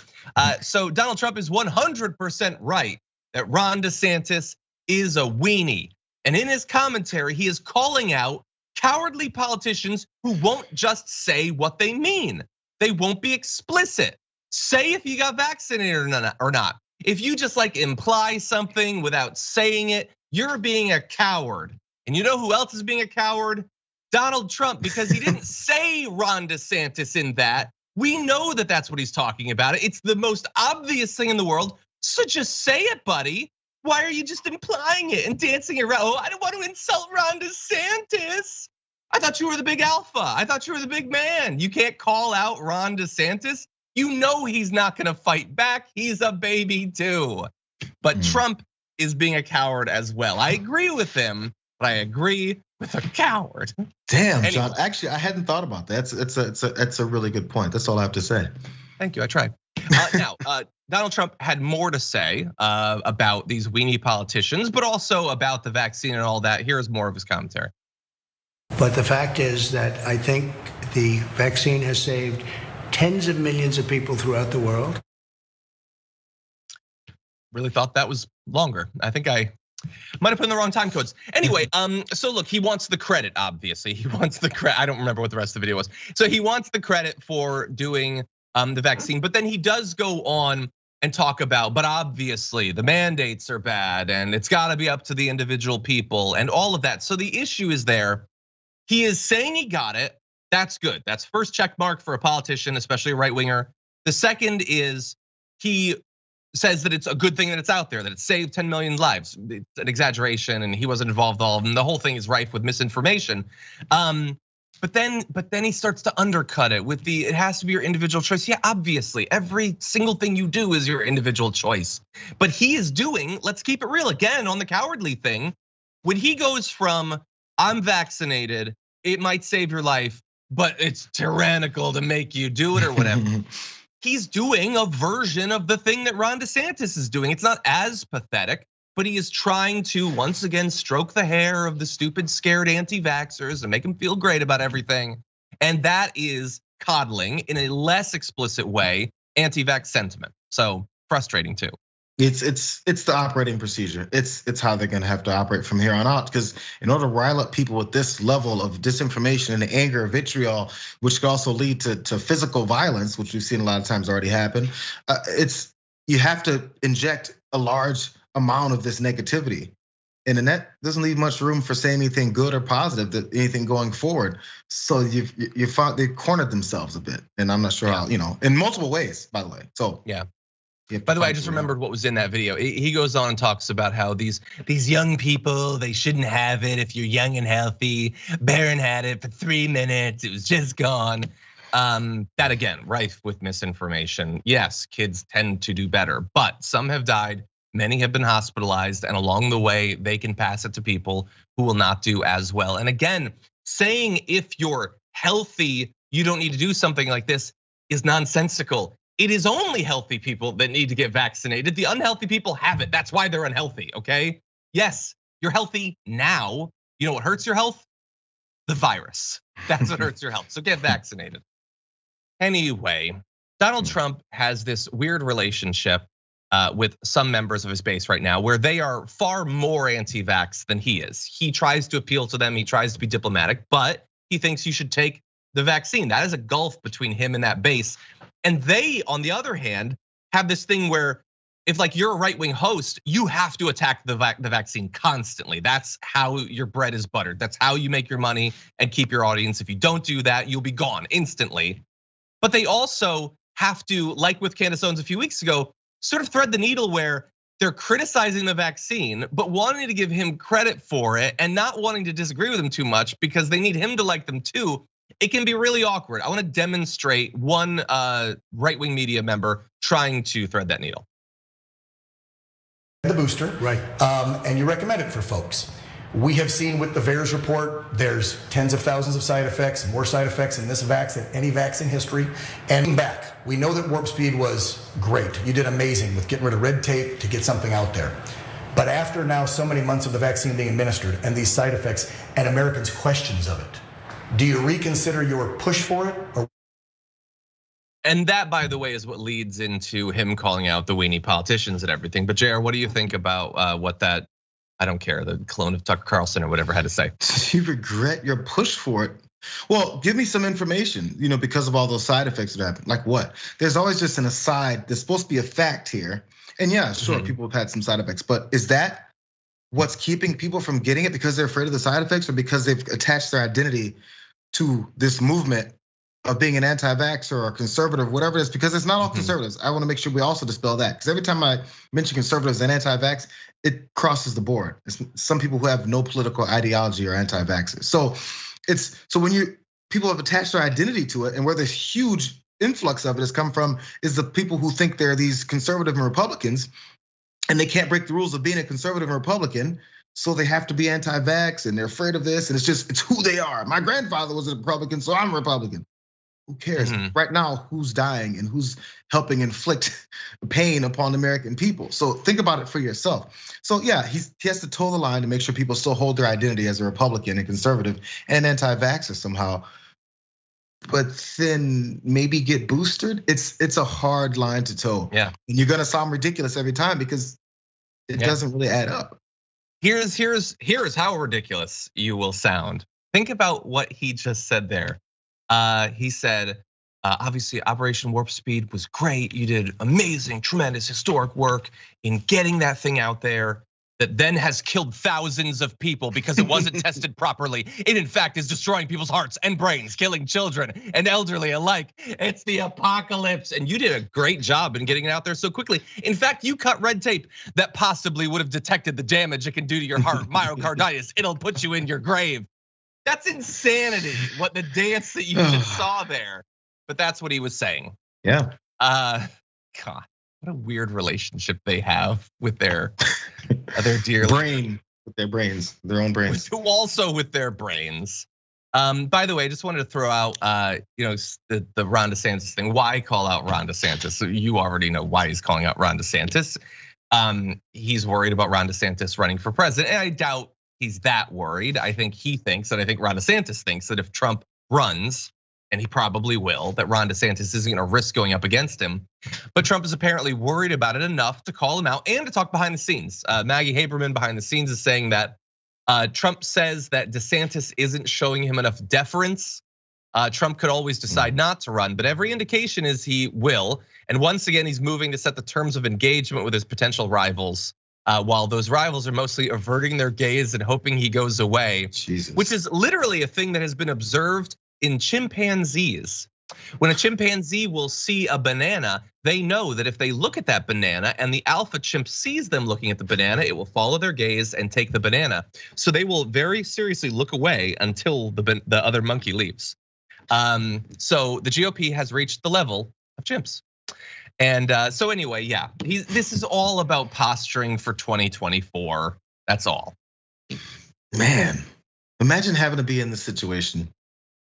So Donald Trump is 100% right that Ron DeSantis is a weenie. And in his commentary, he is calling out cowardly politicians who won't just say what they mean. They won't be explicit. Say if you got vaccinated or not. If you just like imply something without saying it, you're being a coward. And you know who else is being a coward? Donald Trump, because he didn't say Ron DeSantis in that. We know that that's what he's talking about. It's the most obvious thing in the world. So just say it, buddy. Why are you just implying it and dancing around? Oh, I don't want to insult Ron DeSantis. I thought you were the big alpha. I thought you were the big man. You can't call out Ron DeSantis. You know he's not gonna fight back. He's a baby too. But Trump is being a coward as well. I agree with him, but I agree with a coward. Damn, anyway. John. Actually, I hadn't thought about that. It's a really good point. That's all I have to say. Thank you, I tried. Now, Donald Trump had more to say about these weenie politicians, but also about the vaccine and all that. Here's more of his commentary. But the fact is that I think the vaccine has saved tens of millions of people throughout the world. Really thought that was longer. I think I might have put in the wrong time codes. Anyway, so look, he wants the credit, obviously. He wants the credit. I don't remember what the rest of the video was. So he wants the credit for doing the vaccine, but then he does go on and talk about, but obviously the mandates are bad and it's gotta be up to the individual people and all of that. So the issue is there. He is saying he got it. That's good. That's first check mark for a politician, especially a right winger. The second is he says that it's a good thing that it's out there, that it saved 10 million lives. It's an exaggeration and he wasn't involved at all. And the whole thing is rife with misinformation. But then he starts to undercut it with it has to be your individual choice. Yeah, obviously, every single thing you do is your individual choice. But he is doing, let's keep it real again on the cowardly thing. When he goes from, I'm vaccinated, it might save your life, but it's tyrannical to make you do it or whatever. He's doing a version of the thing that Ron DeSantis is doing. It's not as pathetic, but he is trying to once again stroke the hair of the stupid, scared anti-vaxxers and make them feel great about everything. And that is coddling in a less explicit way anti-vax sentiment. So frustrating too. It's the operating procedure. It's how they're gonna have to operate from here on out. Because in order to rile up people with this level of disinformation and anger, vitriol, which could also lead to physical violence, which we've seen a lot of times already happen, you have to inject a large amount of this negativity, and then that doesn't leave much room for saying anything good or positive, that anything going forward. So they've cornered themselves a bit, and I'm not sure how, in multiple ways, by the way. So yeah. By the way, I just remembered what was in that video. He goes on and talks about how these young people, they shouldn't have it if you're young and healthy. Barron had it for 3 minutes, it was just gone. That again, rife with misinformation. Yes, kids tend to do better, but some have died, many have been hospitalized, and along the way, they can pass it to people who will not do as well. And again, saying if you're healthy, you don't need to do something like this is nonsensical. It is only healthy people that need to get vaccinated. The unhealthy people have it. That's why they're unhealthy, okay? Yes, you're healthy now. You know what hurts your health? The virus. That's what hurts your health. So get vaccinated. Anyway, Donald Trump has this weird relationship with some members of his base right now where they are far more anti-vax than he is. He tries to appeal to them, he tries to be diplomatic, but he thinks you should take the vaccine. That is a gulf between him and that base. And they, on the other hand, have this thing where if like you're a right-wing host, you have to attack the vaccine constantly. That's how your bread is buttered. That's how you make your money and keep your audience. If you don't do that, you'll be gone instantly. But they also have to, like with Candace Owens a few weeks ago, sort of thread the needle where they're criticizing the vaccine, but wanting to give him credit for it and not wanting to disagree with him too much because they need him to like them too. It can be really awkward. I want to demonstrate one right-wing media member trying to thread that needle. The booster, right? And you recommend it for folks. We have seen with the VAERS report, there's tens of thousands of side effects, more side effects in this vax than any vax in history. And back, we know that Warp Speed was great. You did amazing with getting rid of red tape to get something out there. But after now so many months of the vaccine being administered and these side effects and Americans' questions of it, do you reconsider your push for it? And that, by the way, is what leads into him calling out the weenie politicians and everything. But Jayar, what do you think about what that, I don't care, the clone of Tucker Carlson or whatever had to say? Do you regret your push for it? Well, give me some information, because of all those side effects that happen. Like what? There's always just an aside. There's supposed to be a fact here. And yeah, sure, people have had some side effects, but is that what's keeping people from getting it because they're afraid of the side effects or because they've attached their identity to this movement of being an anti-vaxxer or a conservative, whatever it is, because it's not all conservatives. I wanna make sure we also dispel that. Because every time I mention conservatives and anti-vax, it crosses the board. It's some people who have no political ideology or anti-vaxxers. So when people have attached their identity to it, and where this huge influx of it has come from is the people who think they're these conservative and Republicans, and they can't break the rules of being a conservative and Republican. So they have to be anti-vax and they're afraid of this. And it's who they are. My grandfather was a Republican, so I'm a Republican. Who cares? Right now, who's dying and who's helping inflict pain upon the American people? So think about it for yourself. So yeah, he has to toe the line to make sure people still hold their identity as a Republican and conservative and anti-vaxxer somehow. But then maybe get boosted. It's a hard line to toe. Yeah, and you're gonna sound ridiculous every time because it doesn't really add up. Here's how ridiculous you will sound. Think about what he just said there. He said, obviously Operation Warp Speed was great. You did amazing, tremendous, historic work in getting that thing out there that then has killed thousands of people because it wasn't tested properly. It in fact is destroying people's hearts and brains, killing children and elderly alike. It's the apocalypse. And you did a great job in getting it out there so quickly. In fact, you cut red tape that possibly would have detected the damage it can do to your heart, myocarditis. It'll put you in your grave. That's insanity, what the dance that you just saw there. But that's what he was saying. Yeah. God, what a weird relationship they have with their dear brain, with their brains, their own brains. Also with their brains. By the way, I just wanted to throw out, the Ron DeSantis thing. Why call out Ron DeSantis? So you already know why he's calling out Ron DeSantis. He's worried about Ron DeSantis running for president, and I doubt he's that worried. I think he thinks, and I think Ron DeSantis thinks that if Trump runs, and he probably will, that Ron DeSantis isn't gonna risk going up against him. But Trump is apparently worried about it enough to call him out and to talk behind the scenes. Maggie Haberman behind the scenes is saying that Trump says that DeSantis isn't showing him enough deference. Trump could always decide not to run, but every indication is he will. And once again, he's moving to set the terms of engagement with his potential rivals. While those rivals are mostly averting their gaze and hoping he goes away, which is literally a thing that has been observed in chimpanzees. When a chimpanzee will see a banana, they know that if they look at that banana and the alpha chimp sees them looking at the banana, it will follow their gaze and take the banana. So they will very seriously look away until the other monkey leaves. So the GOP has reached the level of chimps. And so anyway, yeah, this is all about posturing for 2024. That's all. Man, imagine having to be in this situation.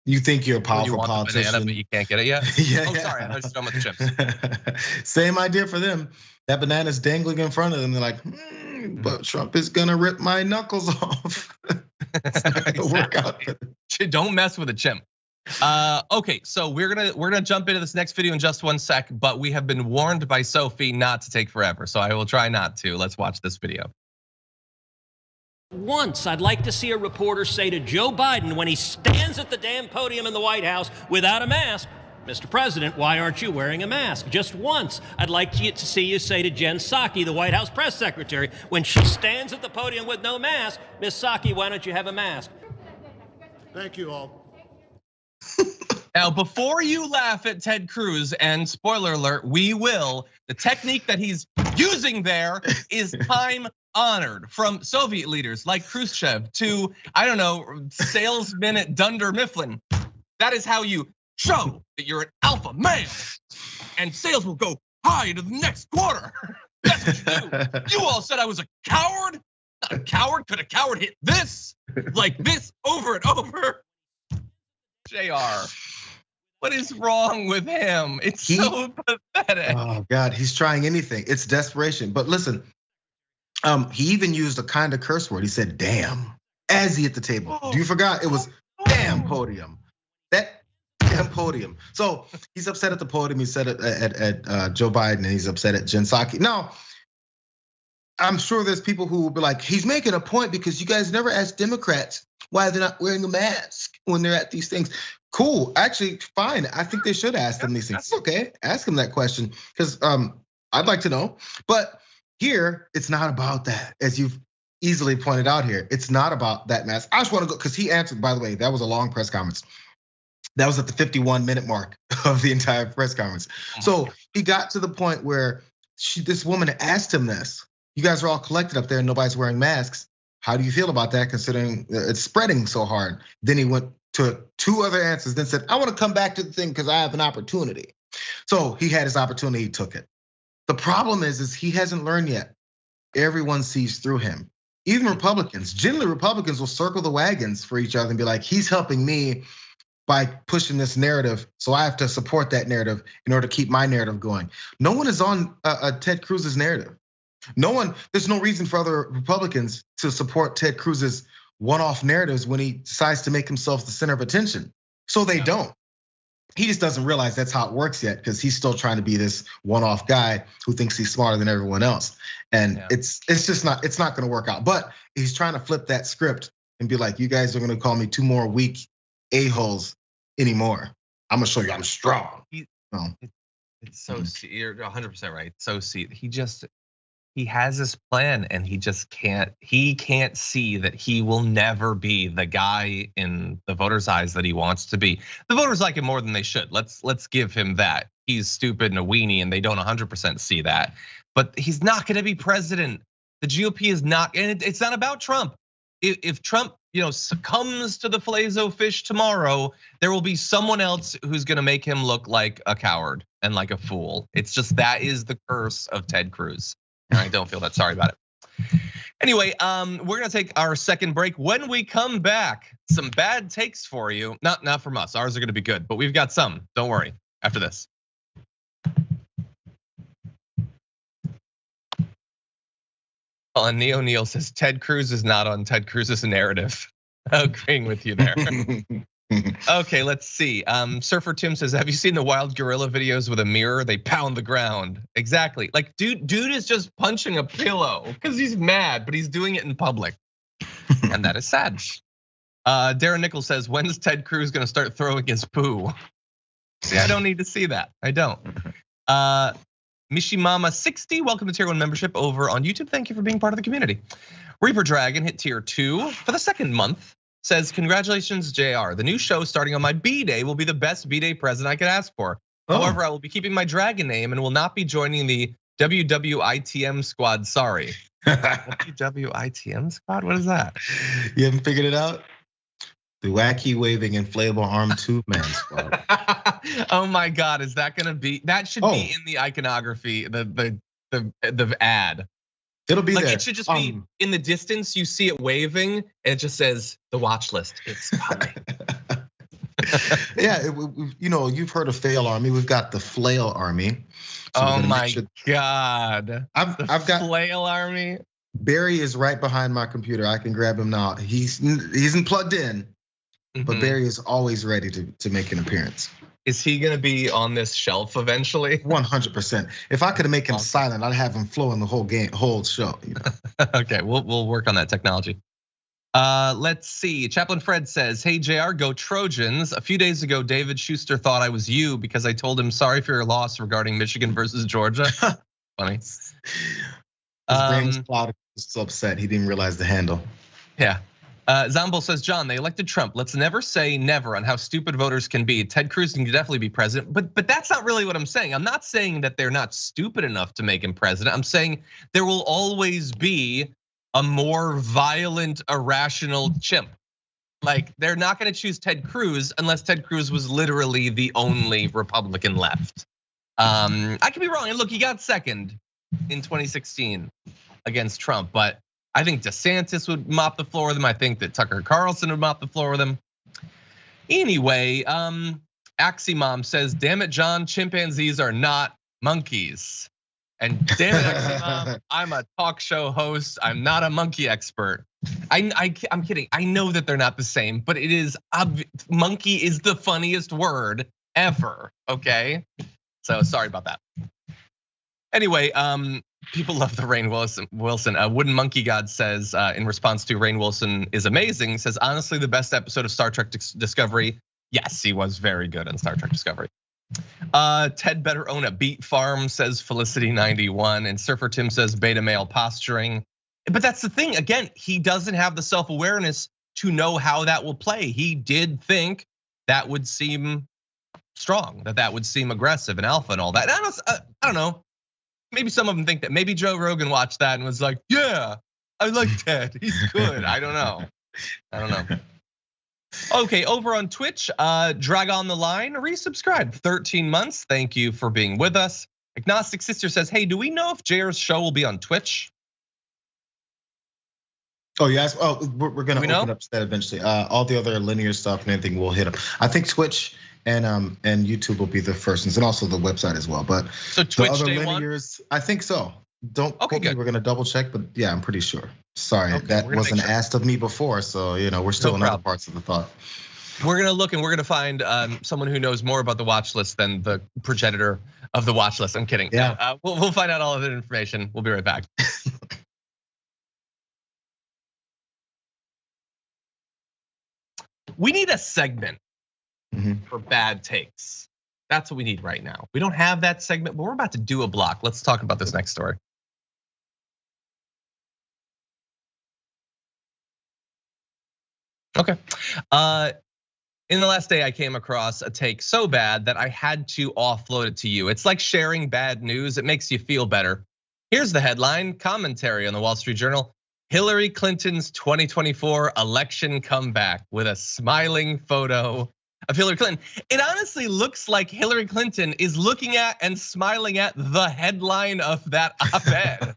You think you're a powerful politician, banana, but you can't get it yet. Sorry, I was done with the chips. Same idea for them. That banana's dangling in front of them. They're like, but Trump is gonna rip my knuckles off. It's not gonna work out. Don't mess with a chimp. Okay, so we're gonna jump into this next video in just 1 sec, but we have been warned by Sophie not to take forever, so I will try not to. Let's watch this video. Once I'd like to see a reporter say to Joe Biden when he stands at the damn podium in the White House without a mask, Mr. President, why aren't you wearing a mask? Just once, I'd like to see you say to Jen Psaki, the White House press secretary, when she stands at the podium with no mask, Ms. Psaki, why don't you have a mask? Thank you all. Now, before you laugh at Ted Cruz, and spoiler alert, we will, the technique that he's using there is time honored, from Soviet leaders like Khrushchev to, I don't know, salesmen at Dunder Mifflin. That is how you show that you're an alpha male, and sales will go high into the next quarter. That's what you do. You all said I was a coward. Not a coward. Could a coward hit this like this over and over? Jayar, what is wrong with him? It's so pathetic. Oh God, he's trying anything. It's desperation. But listen, he even used a kind of curse word. He said, "Damn," as he hit the table. Do you forgot? It was "damn podium." That damn podium. So he's upset at the podium. He's upset at Joe Biden, and he's upset at Jen Psaki. Now, I'm sure there's people who will be like, he's making a point because you guys never asked Democrats why they're not wearing a mask when they're at these things. Cool, actually, fine. I think they should ask them these things. It's okay, ask them that question because I'd like to know. But here, it's not about that, as you've easily pointed out here. It's not about that mask. I just want to go because he answered. By the way, that was a long press conference. That was at the 51-minute mark of the entire press conference. So he got to the point where this woman asked him this. You guys are all collected up there and nobody's wearing masks. How do you feel about that considering it's spreading so hard? Then he went to 2 other answers, then said, I want to come back to the thing because I have an opportunity. So he had his opportunity, he took it. The problem is he hasn't learned yet. Everyone sees through him. Even Republicans, generally Republicans will circle the wagons for each other and be like, he's helping me by pushing this narrative, so I have to support that narrative in order to keep my narrative going. No one is on Ted Cruz's narrative. There's no reason for other Republicans to support Ted Cruz's one-off narratives when he decides to make himself the center of attention. So they don't. He just doesn't realize that's how it works yet, because he's still trying to be this one-off guy who thinks he's smarter than everyone else. And it's not gonna work out. But he's trying to flip that script and be like, you guys are gonna call me two more weak a-holes anymore. I'm gonna show you I'm strong. It's so, you're 100% right. So he has this plan and he just can't see that he will never be the guy in the voters' eyes that he wants to be. The voters like him more than they should. Let's give him that. He's stupid and a weenie and they don't 100% see that. But he's not gonna be president. The GOP is not, and it's not about Trump. If Trump, succumbs to the filet-o fish tomorrow, there will be someone else who's gonna make him look like a coward and like a fool. It's just, that is the curse of Ted Cruz. And I don't feel that sorry about it. Anyway, we're gonna take our second break. When we come back, some bad takes for you. Not from us, ours are gonna be good, but we've got some, don't worry, after this. And Neo Neal says Ted Cruz is not on Ted Cruz's narrative. Agreeing with you there. Okay, let's see. Surfer Tim says, have you seen the wild gorilla videos with a mirror? They pound the ground. Exactly. Like, dude is just punching a pillow because he's mad, but he's doing it in public. And that is sad. Darren Nichols says, when's Ted Cruz gonna start throwing his poo? See, I don't need to see that. I don't. Mishimama60, welcome to Tier 1 membership over on YouTube. Thank you for being part of the community. Reaper Dragon hit Tier 2 for the second month. Says, congratulations, Jayar. The new show starting on my B-Day will be the best B-Day present I could ask for. However, I will be keeping my dragon name and will not be joining the WWITM squad, sorry. WWITM squad, what is that? You haven't figured it out? The wacky waving inflatable arm tube man squad. Oh my God, is that gonna be, that should be in the iconography, the ad. It'll be like there. It should just be in the distance. You see it waving, and it just says the watch list. It's coming. Yeah, you've heard of Fail Army. We've got the Flail Army. So oh my God! I've got Flail Army. Barry is right behind my computer. I can grab him now. He isn't plugged in, but Barry is always ready to make an appearance. Is he gonna be on this shelf eventually? 100%. If I could make him silent, I'd have him flow in the whole show. Okay, we'll work on that technology. Let's see. Chaplain Fred says, "Hey Jr, go Trojans." A few days ago, David Schuster thought I was you because I told him sorry for your loss regarding Michigan versus Georgia. Funny. His brain's clouded. He's so upset he didn't realize the handle. Yeah. Zombo says, John, they elected Trump. Let's never say never on how stupid voters can be. Ted Cruz can definitely be president, but that's not really what I'm saying. I'm not saying that they're not stupid enough to make him president. I'm saying there will always be a more violent, irrational chimp. Like, they're not gonna choose Ted Cruz unless Ted Cruz was literally the only Republican left. I could be wrong, and look, he got second in 2016 against Trump, but I think DeSantis would mop the floor with him. I think that Tucker Carlson would mop the floor with him. Anyway, Aximom says, damn it, John, chimpanzees are not monkeys. And damn it, Aximom, I'm a talk show host. I'm not a monkey expert. I'm kidding. I know that they're not the same, but it is, monkey is the funniest word ever, okay? So sorry about that. Anyway, people love the Rainn Wilson. Wooden Monkey God says in response to Rainn Wilson is amazing, says honestly the best episode of Star Trek Discovery. Yes, he was very good on Star Trek Discovery. Ted better own a beet farm, says Felicity91, and Surfer Tim says beta male posturing. But that's the thing, again, he doesn't have the self-awareness to know how that will play. He did think that would seem strong, that would seem aggressive and alpha and all that. I don't know. Maybe some of them think that. Maybe Joe Rogan watched that and was like, yeah, I like Ted, he's good. I don't know. Okay, over on Twitch, Drag on the Line, resubscribe, 13 months. Thank you for being with us. Agnostic Sister says, hey, do we know if Jayar's show will be on Twitch? Oh, yes. Oh, we're gonna open up that eventually. All the other linear stuff and anything will hit up. I think Twitch and YouTube will be the first ones, and also the website as well. But so Twitch the other day linears, I think so. Don't okay, quote me. We're gonna double check, but yeah, I'm pretty sure. Sorry, that wasn't asked of me before, so we're still in other parts of the thought. We're gonna look and we're gonna find someone who knows more about the watch list than the progenitor of the watch list. I'm kidding. Yeah, we'll find out all of that information. We'll be right back. We need a segment for bad takes. That's what we need right now. We don't have that segment, but we're about to do a block. Let's talk about this next story. Okay. In the last day, I came across a take so bad that I had to offload it to you. It's like sharing bad news. It makes you feel better. Here's the headline, commentary on the Wall Street Journal. Hillary Clinton's 2024 election comeback with a smiling photo of Hillary Clinton. It honestly looks like Hillary Clinton is looking at and smiling at the headline of that op-ed.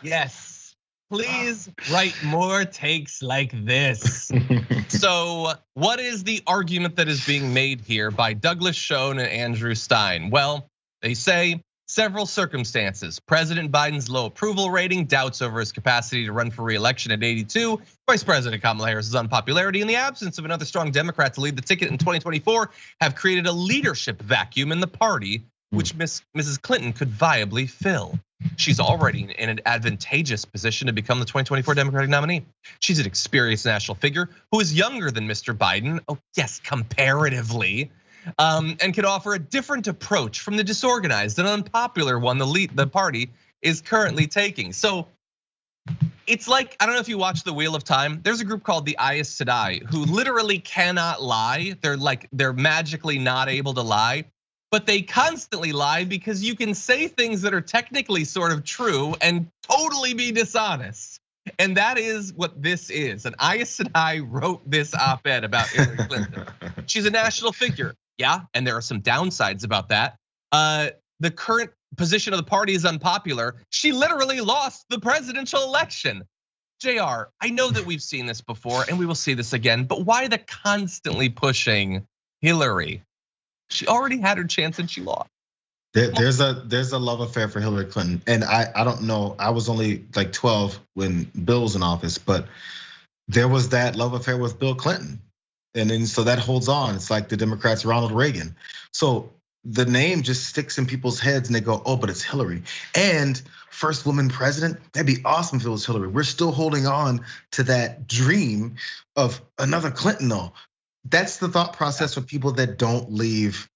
Yes, please write more takes like this. So what is the argument that is being made here by Douglas Schoen and Andrew Stein? Well, they say, several circumstances. President Biden's low approval rating, doubts over his capacity to run for re-election at 82, Vice President Kamala Harris's unpopularity, and the absence of another strong Democrat to lead the ticket in 2024 have created a leadership vacuum in the party, which Mrs. Clinton could viably fill. She's already in an advantageous position to become the 2024 Democratic nominee. She's an experienced national figure who is younger than Mr. Biden. Oh yes, comparatively. And could offer a different approach from the disorganized and unpopular one the party is currently taking. So it's like, I don't know if you watch the Wheel of Time. There's a group called the Aes Sedai who literally cannot lie. They're magically not able to lie, but they constantly lie because you can say things that are technically sort of true and totally be dishonest. And that is what this is. And Aes Sedai wrote this op-ed about Hillary Clinton. She's a national figure. Yeah, and there are some downsides about that. The current position of the party is unpopular. She literally lost the presidential election. Jayar, I know that we've seen this before and we will see this again, but why the constantly pushing Hillary? She already had her chance and she lost. There's a love affair for Hillary Clinton, and I don't know. I was only like 12 when Bill was in office, but there was that love affair with Bill Clinton. And then so that holds on. It's like the Democrats' Ronald Reagan. So the name just sticks in people's heads and they go, oh, but it's Hillary. And first woman president, that'd be awesome if it was Hillary. We're still holding on to that dream of another Clinton though. That's the thought process for people that don't leave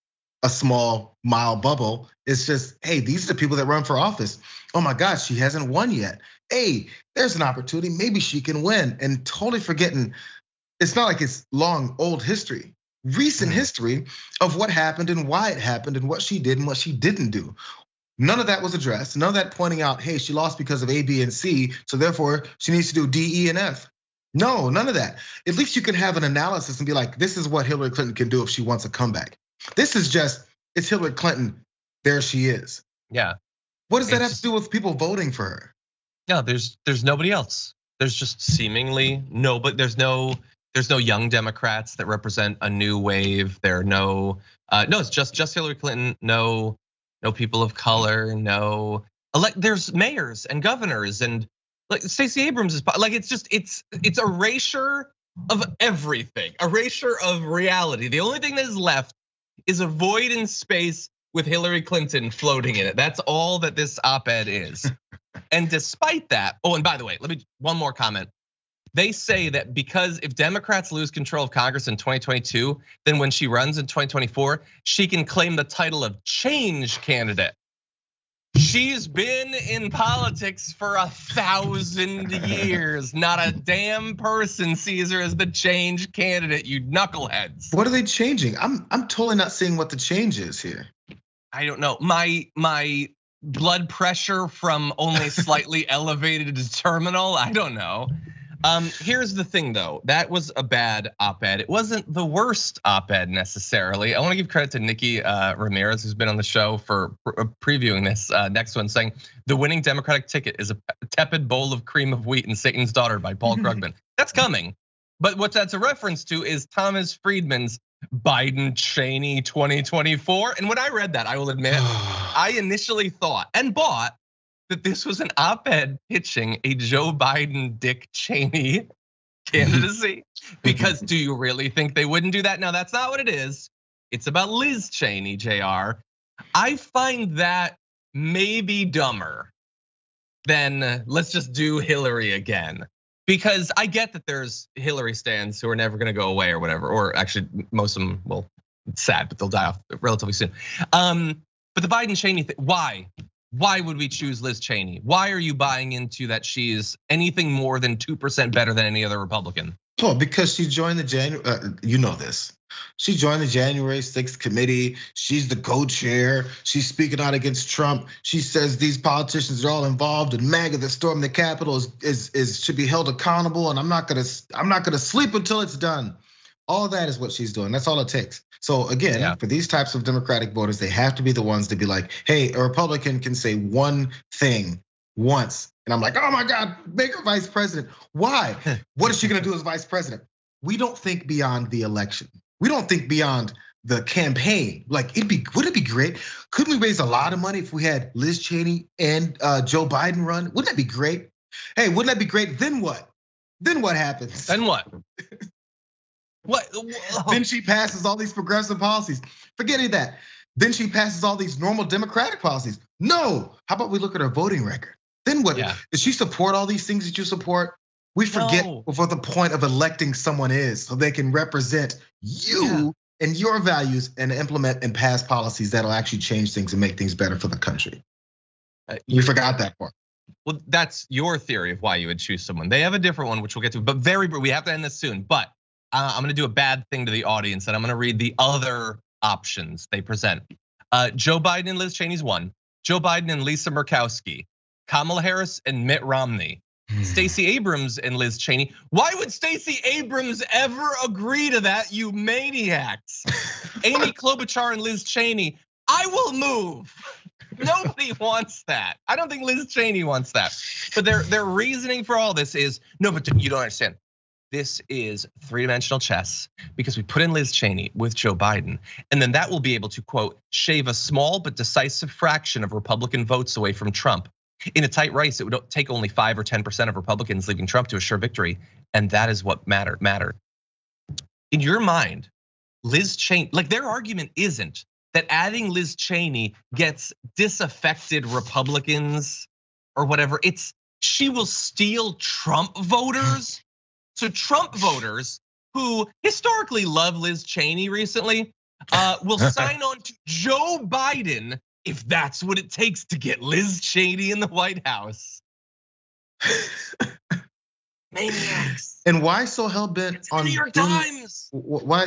a small mile bubble. It's just, hey, these are the people that run for office. Oh my God, she hasn't won yet. Hey, there's an opportunity, maybe she can win. And totally forgetting, it's not like it's long, old history, recent history of what happened and why it happened and what she did and what she didn't do. None of that was addressed. None of that pointing out, hey, she lost because of A, B, and C, so therefore she needs to do D, E, and F. No, none of that. At least you can have an analysis and be like, this is what Hillary Clinton can do if she wants a comeback. This is just, it's Hillary Clinton, there she is. Yeah. What does that have to do with people voting for her? No, there's nobody else. There's just seemingly no, but there's no young Democrats that represent a new wave. There are no, it's just Hillary Clinton. No people of color. No, there's mayors and governors and like Stacey Abrams is like it's erasure of everything, erasure of reality. The only thing that is left is a void in space with Hillary Clinton floating in it. That's all that this op-ed is. And despite that, oh, and by the way, one more comment. They say that because if Democrats lose control of Congress in 2022, then when she runs in 2024, she can claim the title of change candidate. She's been in politics for 1,000 years. Not a damn person sees her as the change candidate, you knuckleheads. What are they changing? I'm totally not seeing what the change is here. I don't know. My blood pressure from only slightly elevated to terminal, I don't know. Here's the thing, though. That was a bad op-ed. It wasn't the worst op-ed necessarily. I want to give credit to Nikki Ramirez, who's been on the show for previewing this next one, saying the winning Democratic ticket is a tepid bowl of cream of wheat and Satan's daughter by Paul Krugman. That's coming. But what that's a reference to is Thomas Friedman's Biden Cheney 2024. And when I read that, I will admit, I initially thought and bought that this was an op-ed pitching a Joe Biden, Dick Cheney candidacy. Because do you really think they wouldn't do that? No, that's not what it is. It's about Liz Cheney, JR. I find that maybe dumber than let's just do Hillary again. Because I get that there's Hillary stands who are never gonna go away or whatever, or actually most of them, well, it's sad, but they'll die off relatively soon. But the Biden Cheney thing, why? Why would we choose Liz Cheney? Why are you buying into that she's anything more than 2% better than any other Republican? Well, because she joined the January, you know this. She joined the January 6th committee. She's the co-chair. She's speaking out against Trump. She says these politicians are all involved in MAGA that stormed the Capitol should be held accountable. And I'm not gonna sleep until it's done. All that is what she's doing. That's all it takes. So again, for these types of Democratic voters, they have to be the ones to be like, hey, a Republican can say one thing once. And I'm like, oh my God, make her vice president. Why? What is she gonna do as vice president? We don't think beyond the election. We don't think beyond the campaign. Like would it be great? Couldn't we raise a lot of money if we had Liz Cheney and Joe Biden run? Wouldn't that be great? Hey, wouldn't that be great? Then what? Then what happens? Then what? What? Then she passes all these progressive policies. Forgetting that. Then she passes all these normal Democratic policies. No, how about we look at her voting record? Then what? Does she support all these things that you support? We forget what the point of electing someone is, so they can represent you and your values and implement and pass policies that'll actually change things and make things better for the country. You forgot that part. Well, that's your theory of why you would choose someone. They have a different one, which we'll get to, but we have to end this soon. But I'm gonna do a bad thing to the audience, and I'm gonna read the other options they present. Joe Biden and Liz Cheney's one. Joe Biden and Lisa Murkowski. Kamala Harris and Mitt Romney. Stacey Abrams and Liz Cheney. Why would Stacey Abrams ever agree to that, you maniacs? Amy Klobuchar and Liz Cheney. I will move. Nobody wants that. I don't think Liz Cheney wants that. But their reasoning for all this is, no, but you don't understand. This is three-dimensional chess because we put in Liz Cheney with Joe Biden, and then that will be able to, quote, shave a small but decisive fraction of Republican votes away from Trump. In a tight race, it would take only 5 or 10% of Republicans leaving Trump to assure victory, and that is what mattered. In your mind, Liz Cheney, like their argument isn't that adding Liz Cheney gets disaffected Republicans or whatever. It's she will steal Trump voters. So Trump voters who historically love Liz Cheney recently will sign on to Joe Biden if that's what it takes to get Liz Cheney in the White House. Maniacs. And why so hell-bent on the New York Times? Why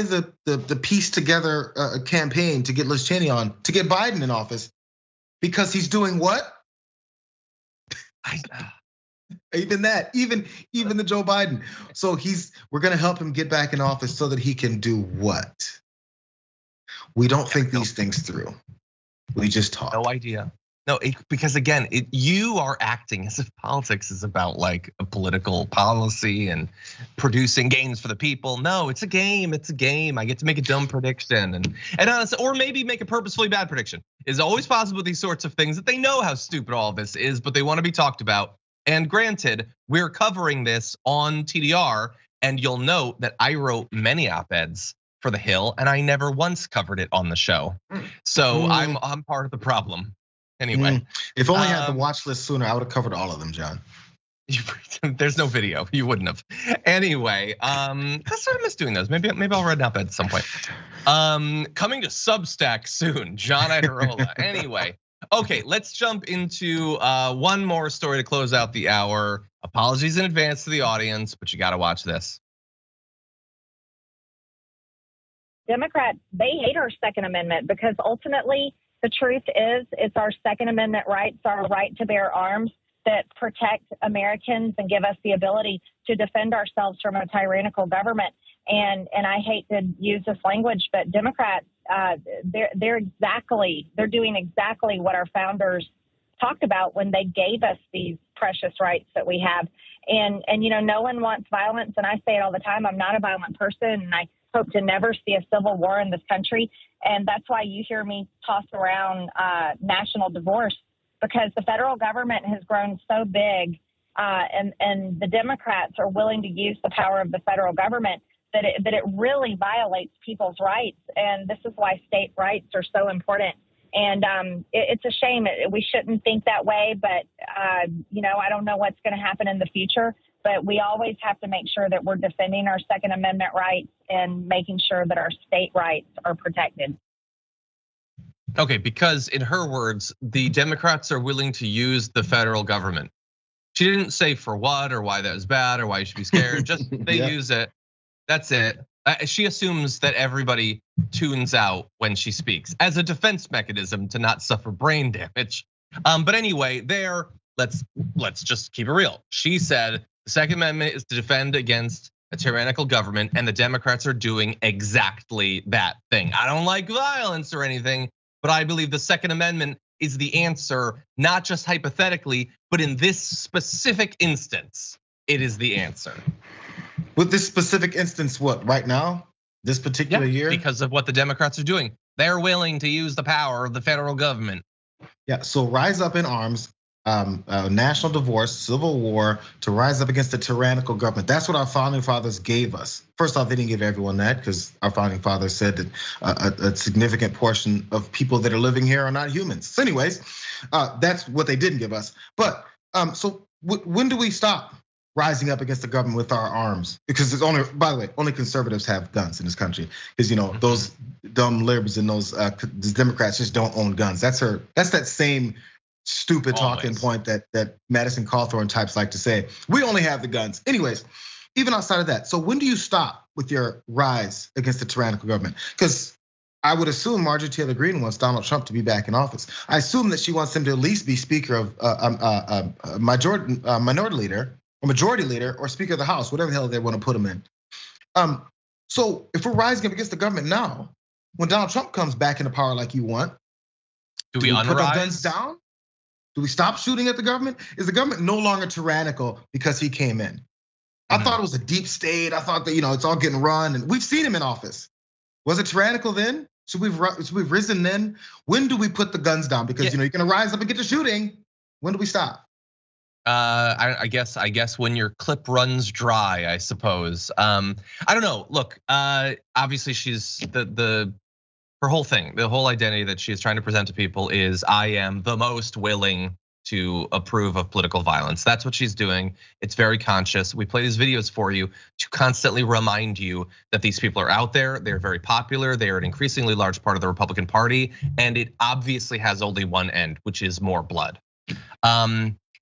the piece together campaign to get Liz Cheney on, to get Biden in office? Because he's doing what? Even the Joe Biden. So we're gonna help him get back in office so that he can do what? We don't think these things through. We just talk. No idea. No, because again, you are acting as if politics is about like a political policy and producing gains for the people. No, it's a game. It's a game. I get to make a dumb prediction and honestly, or maybe make a purposefully bad prediction. It's always possible with these sorts of things that they know how stupid all this is, but they want to be talked about. And granted, we're covering this on TDR, and you'll note that I wrote many op-eds for The Hill, and I never once covered it on the show. So I'm part of the problem. Anyway, if only I had the watch list sooner, I would have covered all of them, John. There's no video. You wouldn't have. Anyway, that's what I miss doing those. Maybe I'll read an op-ed at some point. Coming to Substack soon, John Iadarola. Anyway, okay, let's jump into one more story to close out the hour. Apologies in advance to the audience, but you got to watch this. Democrats, they hate our Second Amendment because ultimately the truth is it's our Second Amendment rights, our right to bear arms that protect Americans and give us the ability to defend ourselves from a tyrannical government. And I hate to use this language, but Democrats, they're doing exactly what our founders talked about when they gave us these precious rights that we have. And no one wants violence. And I say it all the time. I'm not a violent person, and I hope to never see a civil war in this country. And that's why you hear me toss around national divorce, because the federal government has grown so big, and the Democrats are willing to use the power of the federal government that it really violates people's rights. And this is why state rights are so important. And it's a shame. We shouldn't think that way, but I don't know what's going to happen in the future. But we always have to make sure that we're defending our Second Amendment rights and making sure that our state rights are protected. Okay, because in her words, the Democrats are willing to use the federal government. She didn't say for what or why that was bad or why you should be scared. Just they use it. That's it. She assumes that everybody tunes out when she speaks as a defense mechanism to not suffer brain damage. But anyway, let's just keep it real. She said the Second Amendment is to defend against a tyrannical government, and the Democrats are doing exactly that thing. I don't like violence or anything, but I believe the Second Amendment is the answer, not just hypothetically, but in this specific instance, it is the answer. With this specific instance, what, right now? This particular year? Because of what the Democrats are doing. They're willing to use the power of the federal government. Yeah, so rise up in arms, national divorce, civil war, to rise up against the tyrannical government. That's what our founding fathers gave us. First off, they didn't give everyone that, because our founding fathers said that a significant portion of people that are living here are not humans. So anyways, that's what they didn't give us. But so when do we stop rising up against the government with our arms? Because it's only, by the way, only conservatives have guns in this country. Because those dumb libs and those Democrats just don't own guns. That's that same stupid talking point that Madison Cawthorn types like to say. We only have the guns. Anyways, even outside of that, so when do you stop with your rise against the tyrannical government? Because I would assume Marjorie Taylor Greene wants Donald Trump to be back in office. I assume that she wants him to at least be Speaker of Minority Leader, or Majority Leader, or Speaker of the House, whatever the hell they want to put him in. So if we're rising up against the government now, when Donald Trump comes back into power like you want, do we put our guns down? Do we stop shooting at the government? Is the government no longer tyrannical because he came in? I thought it was a deep state. I thought that it's all getting run, and we've seen him in office. Was it tyrannical then? Should we've risen then? When do we put the guns down? Because you're gonna rise up and get to shooting. When do we stop? I guess when your clip runs dry, I suppose. I don't know. Look, obviously she's her whole thing, the whole identity that she is trying to present to people is I am the most willing to approve of political violence. That's what she's doing. It's very conscious. We play these videos for you to constantly remind you that these people are out there. They're very popular. They are an increasingly large part of the Republican Party, and it obviously has only one end, which is more blood.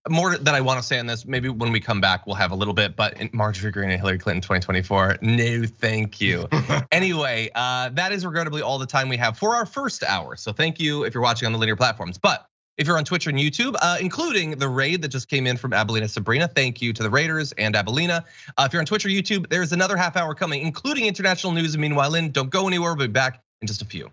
More that I want to say on this, maybe when we come back, we'll have a little bit, but Marjorie Greene and Hillary Clinton 2024, no thank you. Anyway, that is regrettably all the time we have for our first hour. So thank you if you're watching on the linear platforms. But if you're on Twitch and YouTube, including the raid that just came in from Abelina Sabrina, thank you to the raiders and Abelina. If you're on Twitch or YouTube, there's another half hour coming, including international news. And meanwhile, don't go anywhere, we'll be back in just a few.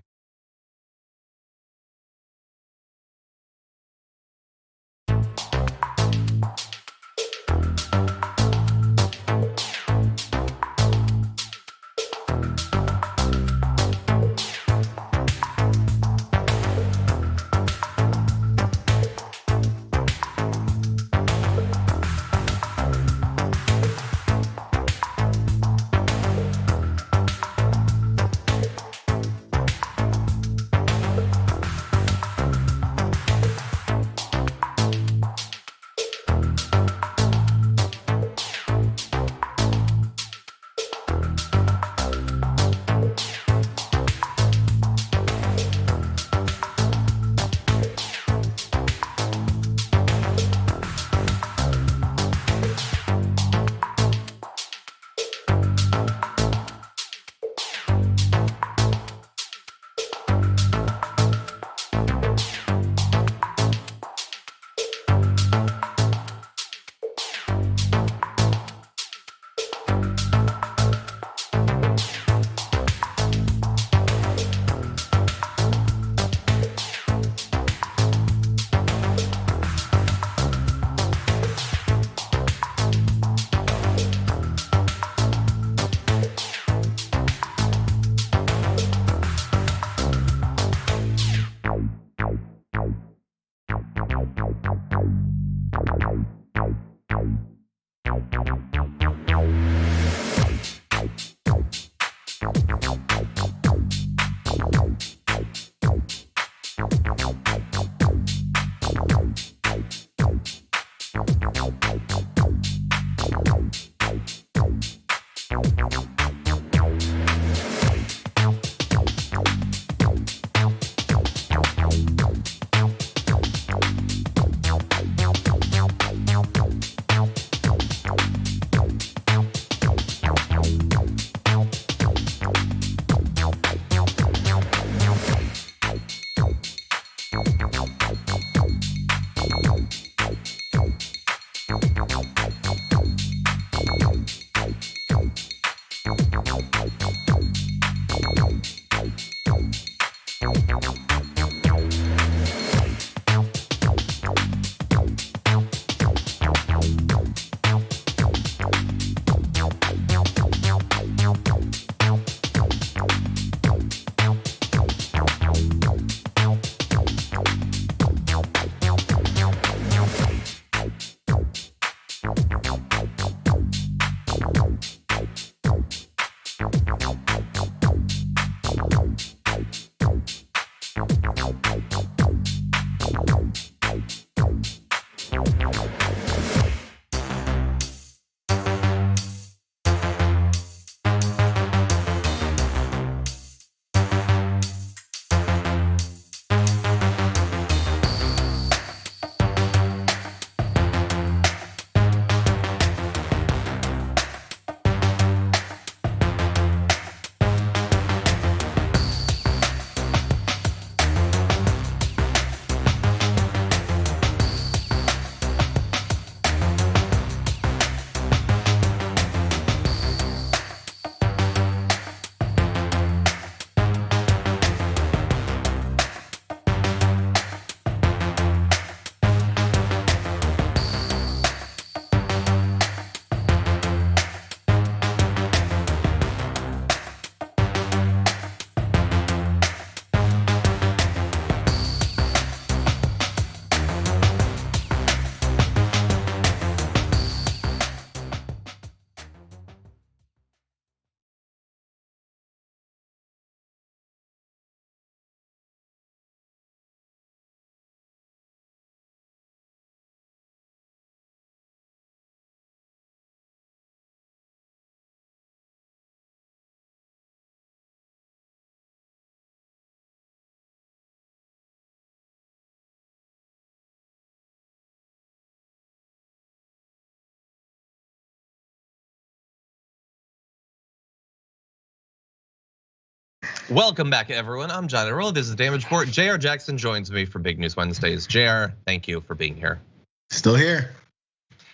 Welcome back, everyone. I'm John Iadarola. This is Damage Report. Jayar Jackson joins me for Big News Wednesdays. Jayar, thank you for being here. Still here.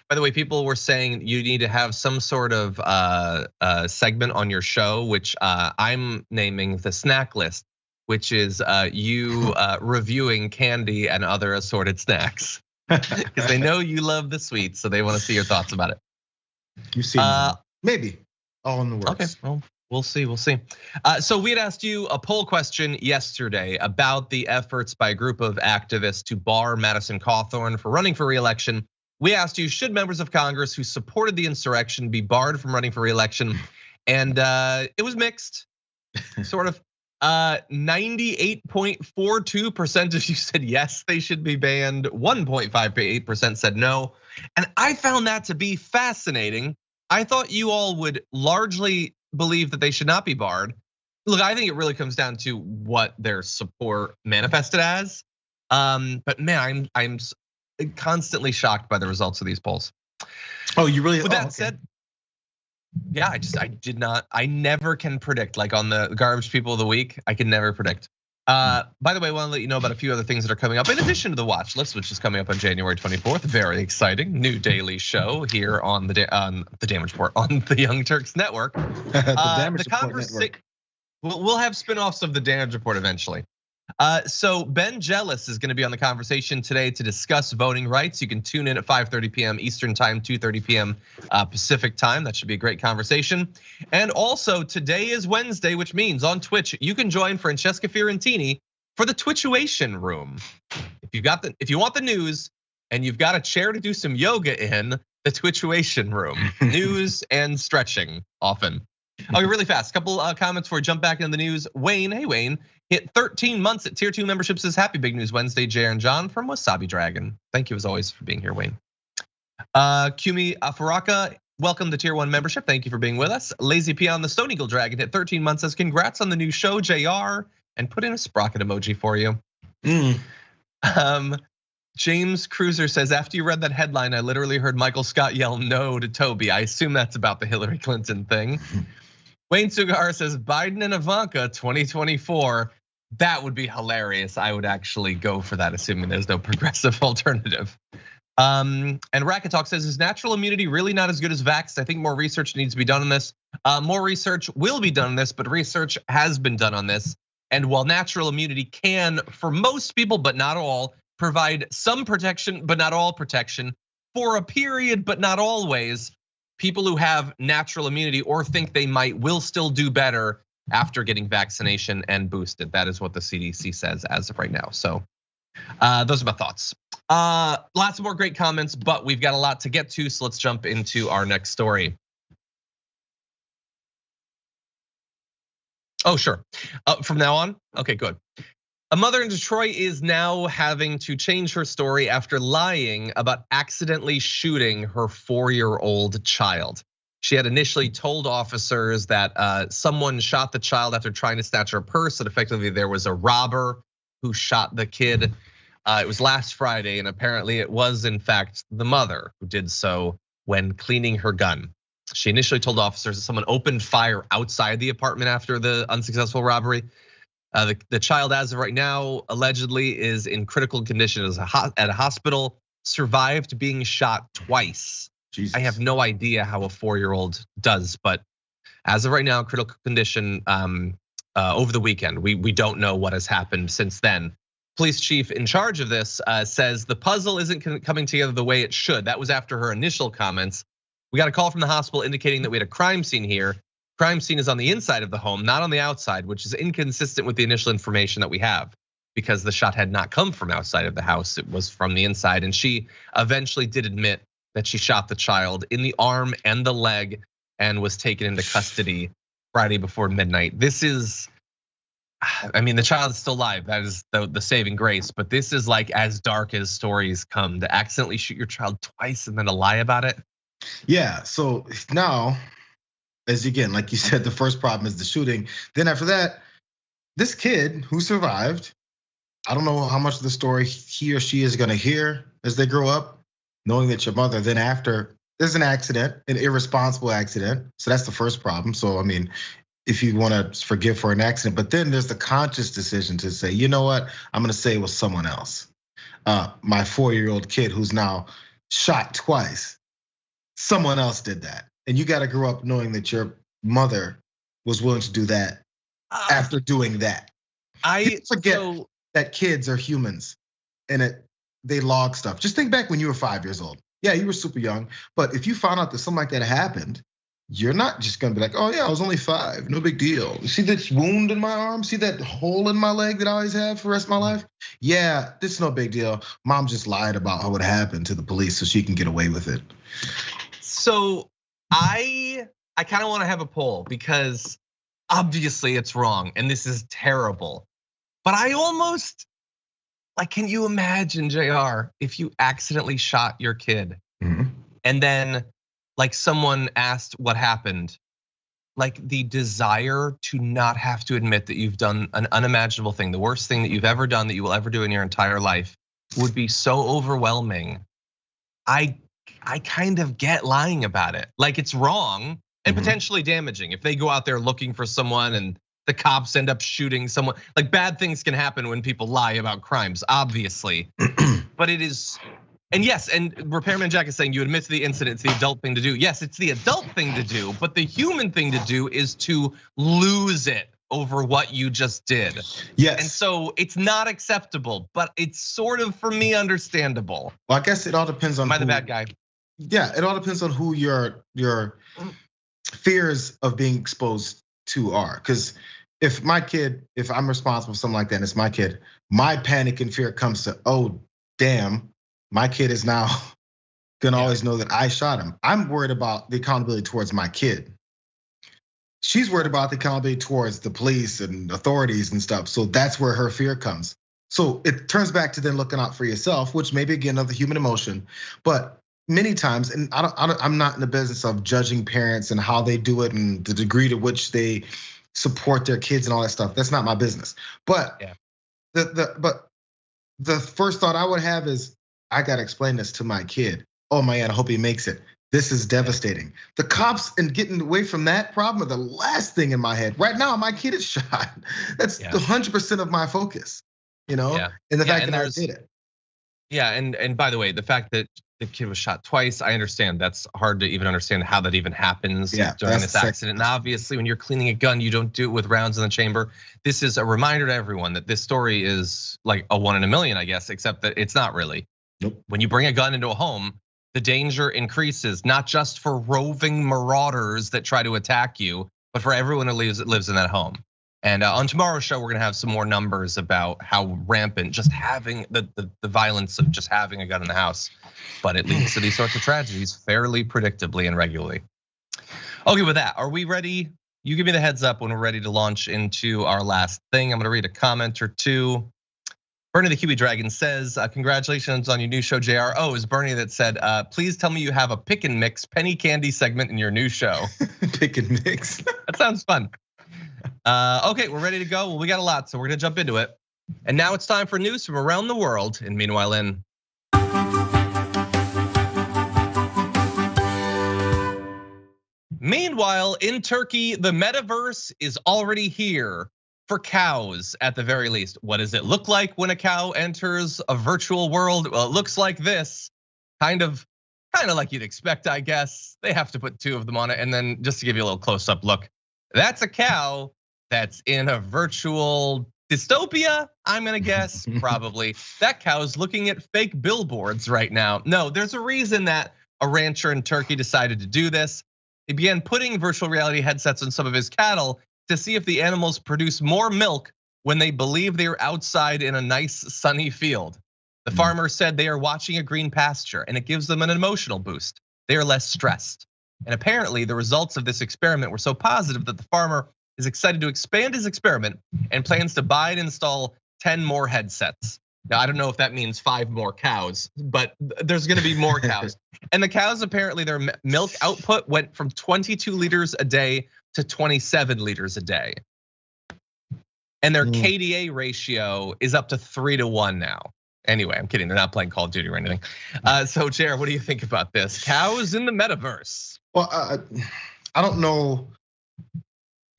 By the way, people were saying you need to have some sort of segment on your show, which I'm naming the snack list, which is you reviewing candy and other assorted snacks. Because they know you love the sweets, so they want to see your thoughts about it. You see, maybe all in the works. Okay, well. We'll see. So we had asked you a poll question yesterday about the efforts by a group of activists to bar Madison Cawthorn for running for re-election. We asked you, should members of Congress who supported the insurrection be barred from running for re-election? And it was mixed, sort of. 98.42% of you said yes, they should be banned. 1.58% said no. And I found that to be fascinating. I thought you all would largely believe that they should not be barred. Look, I think it really comes down to what their support manifested as. But man, I'm constantly shocked by the results of these polls. Oh, you really? With that said, yeah, I never can predict. Like on the garbage people of the week, I can never predict. By the way, I want to let you know about a few other things that are coming up in addition to the watch list, which is coming up on January 24th. Very exciting new daily show here on the Damage Report on the Young Turks Network. The Damage Report Network. We'll have spinoffs of the Damage Report eventually. So Ben Jealous is going to be on the conversation today to discuss voting rights. You can tune in at 5:30 p.m. Eastern time, 2:30 p.m. Pacific time. That should be a great conversation. And also today is Wednesday, which means on Twitch you can join Francesca Fiorentini for the Twitchuation Room. If you want the news and you've got a chair to do some yoga in, the Twitchuation Room, news and stretching often. Okay, really fast. Couple comments before we jump back into the news. Wayne, hey Wayne, hit 13 months at tier 2 membership, says happy Big News Wednesday, Jayar and John from Wasabi Dragon. Thank you as always for being here, Wayne. Kumi Afaraka, welcome to tier 1 membership. Thank you for being with us. Lazy P on the Stone Eagle Dragon hit 13 months, says congrats on the new show, Jayar, and put in a sprocket emoji for you. James Cruiser says, after you read that headline, I literally heard Michael Scott yell no to Toby. I assume that's about the Hillary Clinton thing. Wayne Sugahara says, Biden and Ivanka 2024. That would be hilarious. I would actually go for that, assuming there's no progressive alternative. And Racket Talk says, is natural immunity really not as good as vax? I think more research needs to be done on this. More research will be done on this, but research has been done on this. And while natural immunity can, for most people, but not all, provide some protection, but not all protection for a period, but not always, people who have natural immunity or think they will still do better after getting vaccination and boosted. That is what the CDC says as of right now. So those are my thoughts. Lots of more great comments, but we've got a lot to get to, so let's jump into our next story. Oh, sure. From now on? Okay, good. A mother in Detroit is now having to change her story after lying about accidentally shooting her 4-year-old child. She had initially told officers that someone shot the child after trying to snatch her purse, and effectively there was a robber who shot the kid. It was last Friday, and apparently it was in fact the mother who did so when cleaning her gun. She initially told officers that someone opened fire outside the apartment after the unsuccessful robbery. The child, as of right now, allegedly is in critical condition at a hospital, survived being shot twice. Jesus. I have no idea how a 4-year-old does, but as of right now, critical condition over the weekend. We don't know what has happened since then. Police chief in charge of this says the puzzle isn't coming together the way it should. That was after her initial comments. We got a call from the hospital indicating that we had a crime scene here. Crime scene is on the inside of the home, not on the outside, which is inconsistent with the initial information that we have, because the shot had not come from outside of the house, it was from the inside. And she eventually did admit that she shot the child in the arm and the leg and was taken into custody Friday before midnight. This is, I mean, the child is still alive, that is the saving grace, but this is like as dark as stories come, to accidentally shoot your child twice and then to lie about it. Yeah, so now, as again, like you said, the first problem is the shooting. Then after that, this kid who survived, I don't know how much of the story he or she is gonna hear as they grow up, knowing that your mother, then after, there's an accident, an irresponsible accident. So that's the first problem. So I mean, if you want to forgive for an accident, but then there's the conscious decision to say, you know what, I'm gonna say it was someone else. My 4-year-old kid who's now shot twice, someone else did that. And you gotta grow up knowing that your mother was willing to do that after doing that. People forget that kids are humans and they log stuff. Just think back when you were 5 years old. Yeah, you were super young, but if you found out that something like that happened, you're not just gonna be like, oh yeah, I was only 5, no big deal. You see this wound in my arm? See that hole in my leg that I always have for the rest of my life? Yeah, this is no big deal. Mom just lied about what happened to the police so she can get away with it. So I kind of want to have a poll because obviously it's wrong and this is terrible. But I almost, like, can you imagine, JR, if you accidentally shot your kid and then like someone asked what happened, like the desire to not have to admit that you've done an unimaginable thing, the worst thing that you've ever done, that you will ever do in your entire life, would be so overwhelming. I kind of get lying about it. Like it's wrong and potentially damaging. If they go out there looking for someone and the cops end up shooting someone, like bad things can happen when people lie about crimes, obviously. But it is, and yes, and Repairman Jack is saying you admit to the incident, it's the adult thing to do. Yes, it's the adult thing to do, but the human thing to do is to lose it over what you just did. Yes. And so it's not acceptable, but it's sort of, for me, understandable. Well, I guess it all depends on Am I the bad guy? Yeah, it all depends on who your fears of being exposed to are. Because if I'm responsible for something like that, and it's my kid, my panic and fear comes to, oh, damn, my kid is now gonna always know that I shot him. I'm worried about the accountability towards my kid. She's worried about the accountability towards the police and authorities and stuff. So that's where her fear comes. So it turns back to then looking out for yourself, which may be again another human emotion. But many times, and I'm not in the business of judging parents and how they do it and the degree to which they support their kids and all that stuff. That's not my business. But the first thought I would have is, I gotta explain this to my kid. Oh man, I hope he makes it. This is devastating. The cops and getting away from that problem are the last thing in my head. Right now, my kid is shot. That's 100% of my focus, and the fact that I did it. Yeah, and by the way, the fact that the kid was shot twice, I understand. That's hard to even understand how that even happens during this accident. And obviously, when you're cleaning a gun, you don't do it with rounds in the chamber. This is a reminder to everyone that this story is like a 1 in a million, I guess, except that it's not really. Nope. When you bring a gun into a home, the danger increases, not just for roving marauders that try to attack you, but for everyone who lives in that home. And on tomorrow's show, we're gonna have some more numbers about how rampant just having the violence of just having a gun in the house, but it leads to these sorts of tragedies fairly predictably and regularly. Okay, with that, are we ready? You give me the heads up when we're ready to launch into our last thing. I'm gonna read a comment or two. Bernie the Kiwi Dragon says, congratulations on your new show, JR. Oh, it's Bernie that said, please tell me you have a pick and mix penny candy segment in your new show. Pick and mix. That sounds fun. Okay, we're ready to go. Well, we got a lot, so we're gonna jump into it. And now it's time for news from around the world. And meanwhile, in Turkey, the metaverse is already here. For cows, at the very least. What does it look like when a cow enters a virtual world? Well, it looks like this, kind of like you'd expect, I guess. They have to put 2 of them on it, and then just to give you a little close-up look, that's a cow that's in a virtual dystopia, I'm gonna guess, probably. That cow's looking at fake billboards right now. No, there's a reason that a rancher in Turkey decided to do this. He began putting virtual reality headsets on some of his cattle to see if the animals produce more milk when they believe they are outside in a nice sunny field. The farmer said they are watching a green pasture and it gives them an emotional boost. They are less stressed. And apparently the results of this experiment were so positive that the farmer is excited to expand his experiment and plans to buy and install 10 more headsets. Now, I don't know if that means 5 more cows, but there's gonna be more cows. And the cows, apparently their milk output went from 22 liters a day to 27 liters a day. And their KDA ratio is up to 3-to-1 now. Anyway, I'm kidding, they're not playing Call of Duty or anything. So Jayar, what do you think about this? Cows in the metaverse. Well, I don't know.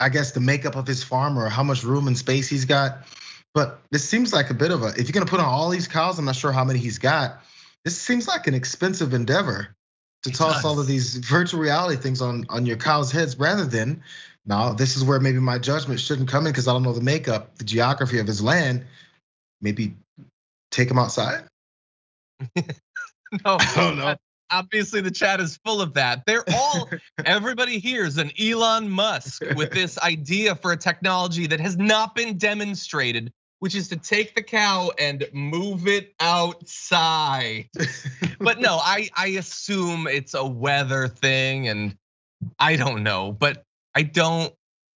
I guess, the makeup of his farm or how much room and space he's got. But this seems like a bit of if you're gonna put on all these cows, I'm not sure how many he's got. This seems like an expensive endeavor to toss all of these virtual reality things on your cows' heads rather than, now this is where maybe my judgment shouldn't come in because I don't know the makeup, the geography of his land. Maybe take him outside. No, I don't know. Obviously, the chat is full of that. They're all, everybody here is an Elon Musk with this idea for a technology that has not been demonstrated, which is to take the cow and move it outside. But no, I assume it's a weather thing, and I don't know. But I don't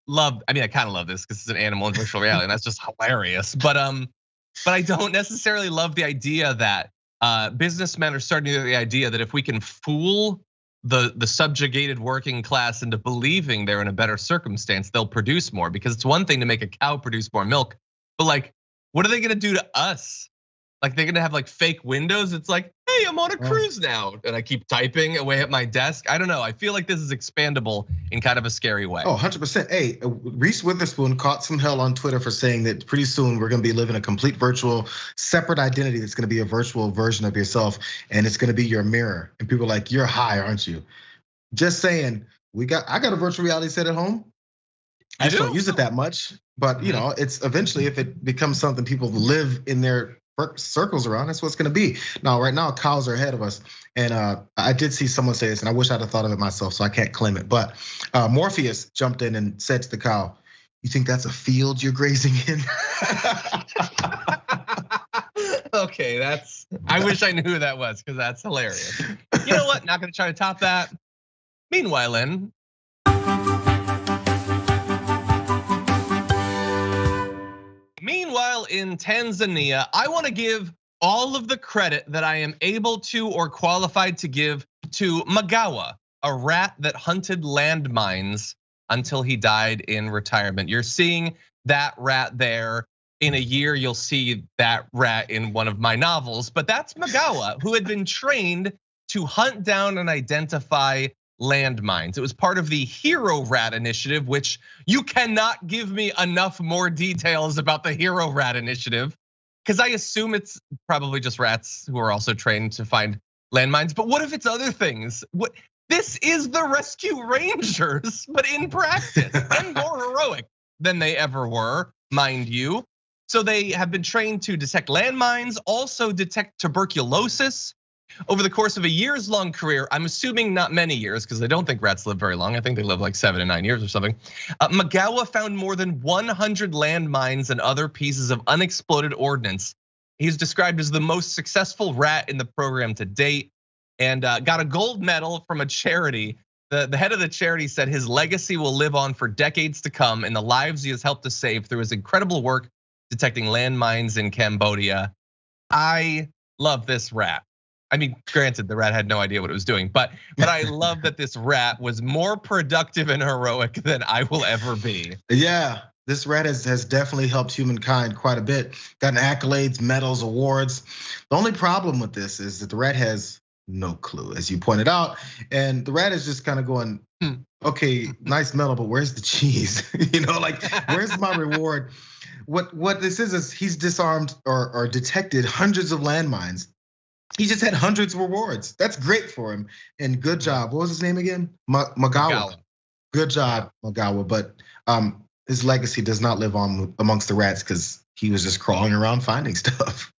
love, I mean, I kind of love this because it's an animal in virtual reality, and that's just hilarious. But I don't necessarily love the idea that businessmen are starting to get the idea that if we can fool the subjugated working class into believing they're in a better circumstance, they'll produce more. Because it's one thing to make a cow produce more milk, but like, what are they gonna do to us? Like they're gonna have like fake windows. It's like, hey, I'm on a cruise now, and I keep typing away at my desk. I don't know. I feel like this is expandable in kind of a scary way. 100%. Hey, Reese Witherspoon caught some hell on Twitter for saying that pretty soon we're gonna be living a complete virtual, separate identity that's gonna be a virtual version of yourself, and it's gonna be your mirror. And people are like, you're high, aren't you? Just saying, I got a virtual reality set at home. I just don't use it that much, but it's eventually, if it becomes something people live in their circles around, that's what it's gonna be. Now, right now, cows are ahead of us. And I did see someone say this, and I wish I'd have thought of it myself, so I can't claim it. But Morpheus jumped in and said to the cow, "You think that's a field you're grazing in?" Okay, I wish I knew who that was because that's hilarious. You know what? Not gonna try to top that. Meanwhile, in Tanzania, I want to give all of the credit that I am able to or qualified to give to Magawa, a rat that hunted landmines until he died in retirement. You're seeing that rat there. In a year, you'll see that rat in one of my novels, but that's Magawa, who had been trained to hunt down and identify landmines. It was part of the Hero Rat Initiative, which you cannot give me enough more details about the Hero Rat Initiative, because I assume it's probably just rats who are also trained to find landmines. But what if it's other things? This is the Rescue Rangers, but in practice, and more heroic than they ever were, mind you. So they have been trained to detect landmines, also detect tuberculosis. Over the course of a years-long career, I'm assuming not many years, because I don't think rats live very long. I think they live like 7 to 9 years or something. Magawa found more than 100 landmines and other pieces of unexploded ordnance. He's described as the most successful rat in the program to date, and got a gold medal from a charity. The head of the charity said his legacy will live on for decades to come, and the lives he has helped to save through his incredible work detecting landmines in Cambodia. I love this rat. I mean, granted, the rat had no idea what it was doing, but I love that this rat was more productive and heroic than I will ever be. Yeah, this rat has definitely helped humankind quite a bit. Gotten accolades, medals, awards. The only problem with this is that the rat has no clue, as you pointed out, and the rat is just kind of going, okay, nice medal, but where's the cheese? Like, where's my reward? What this is he's disarmed or detected hundreds of landmines. He just had hundreds of rewards. That's great for him. And good job. What was his name again? Magawa. Good job, Magawa. But his legacy does not live on amongst the rats because he was just crawling around finding stuff.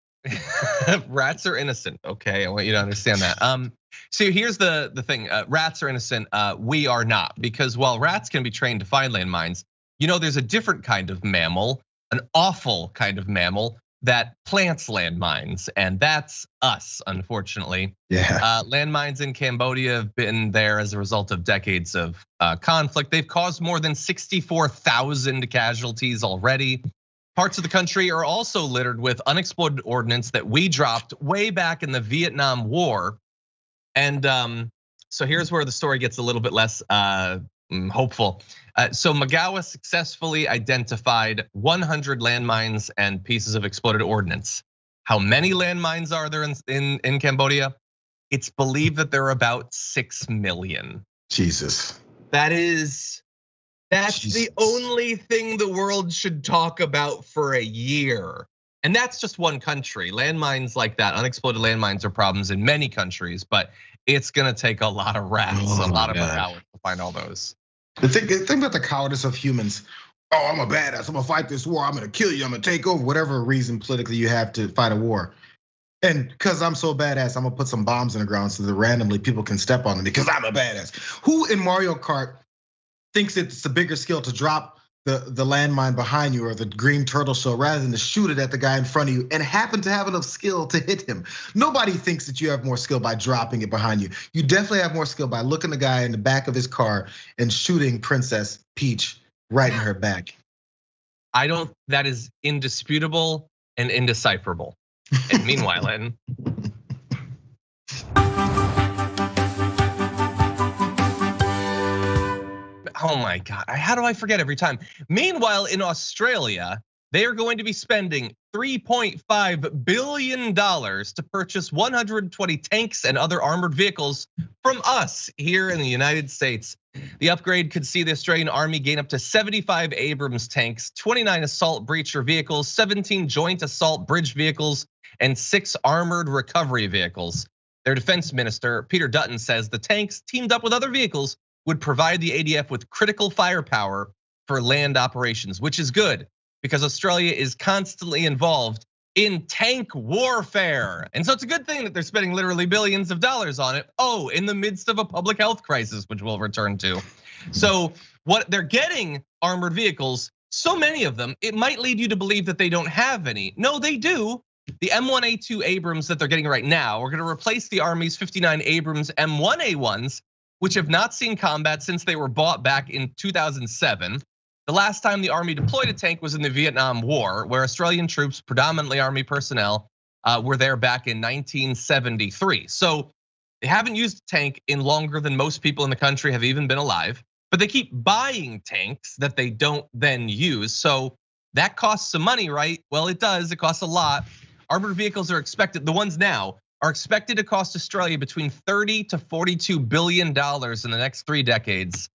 Rats are innocent. Okay, I want you to understand that. So here's the thing. Rats are innocent. We are not, because while rats can be trained to find landmines, there's a different kind of mammal, an awful kind of mammal that plants landmines, and that's us, unfortunately. Yeah. Landmines in Cambodia have been there as a result of decades of conflict. They've caused more than 64,000 casualties already. Parts of the country are also littered with unexploded ordnance that we dropped way back in the Vietnam War. And so here's where the story gets a little bit less hopeful. So Magawa successfully identified 100 landmines and pieces of exploded ordnance. How many landmines are there in Cambodia? It's believed that there are about 6 million. Jesus. That is That's the only thing the world should talk about for a year. And that's just one country. Landmines like that, unexploded landmines are problems in many countries, but it's gonna take a lot of rats, a lot of hours to find all those. The thing about the cowardice of humans, oh, I'm a badass, I'm gonna fight this war, I'm gonna kill you, I'm gonna take over, whatever reason politically you have to fight a war. And because I'm so badass, I'm gonna put some bombs in the ground so that randomly people can step on them because I'm a badass. Who in Mario Kart thinks it's a bigger skill to drop the landmine behind you or the green turtle shell rather than to shoot it at the guy in front of you and happen to have enough skill to hit him? Nobody thinks that you have more skill by dropping it behind you. You definitely have more skill by looking the guy in the back of his car and shooting Princess Peach right in her back. That is indisputable and indecipherable. And meanwhile, oh my God, how do I forget every time? Meanwhile, in Australia, they are going to be spending $3.5 billion to purchase 120 tanks and other armored vehicles from us here in the United States. The upgrade could see the Australian Army gain up to 75 Abrams tanks, 29 assault breacher vehicles, 17 joint assault bridge vehicles, and 6 armored recovery vehicles. Their defense minister, Peter Dutton, says the tanks, teamed up with other vehicles, would provide the ADF with critical firepower for land operations, which is good because Australia is constantly involved in tank warfare. And so it's a good thing that they're spending literally billions of dollars on it. Oh, in the midst of a public health crisis, which we'll return to. So what they're getting, armored vehicles, so many of them, it might lead you to believe that they don't have any. No, they do. The M1A2 Abrams that they're getting right now are gonna replace the Army's 59 Abrams M1A1s, which have not seen combat since they were bought back in 2007. The last time the Army deployed a tank was in the Vietnam War, where Australian troops, predominantly Army personnel, were there back in 1973. So they haven't used a tank in longer than most people in the country have even been alive, but they keep buying tanks that they don't then use. So that costs some money, right? Well, it does, it costs a lot. Armored vehicles are expected, the ones now, are expected to cost Australia between $30 to $42 billion in the next 3 decades.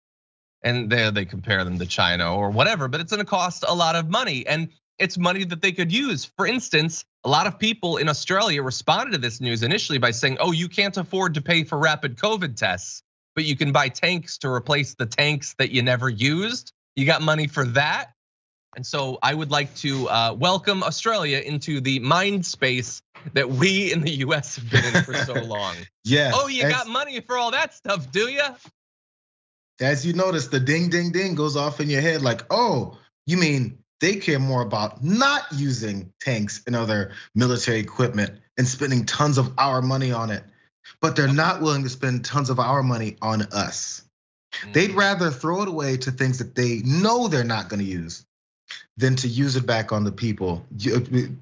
And there they compare them to China or whatever, but it's gonna cost a lot of money. And it's money that they could use. For instance, a lot of people in Australia responded to this news initially by saying, oh, you can't afford to pay for rapid COVID tests, but you can buy tanks to replace the tanks that you never used. You got money for that? And so I would like to welcome Australia into the mind space that we in the US have been in for so long. Yeah. Oh, you got money for all that stuff, do you? As you notice, the ding, ding, ding goes off in your head like, oh, you mean they care more about not using tanks and other military equipment and spending tons of our money on it, but they're not willing to spend tons of our money on us. They'd rather throw it away to things that they know they're not gonna use than to use it back on the people,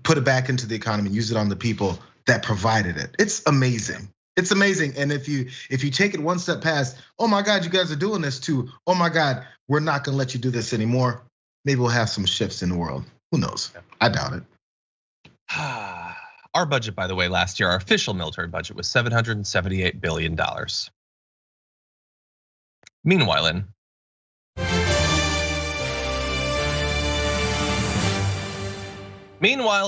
put it back into the economy, use it on the people that provided it. It's amazing. It's amazing. And if you take it one step past, oh my God, you guys are doing this too. Oh my God, we're not gonna let you do this anymore. Maybe we'll have some shifts in the world. Who knows? I doubt it. Our budget, by the way, last year, our official military budget was $778 billion. Meanwhile,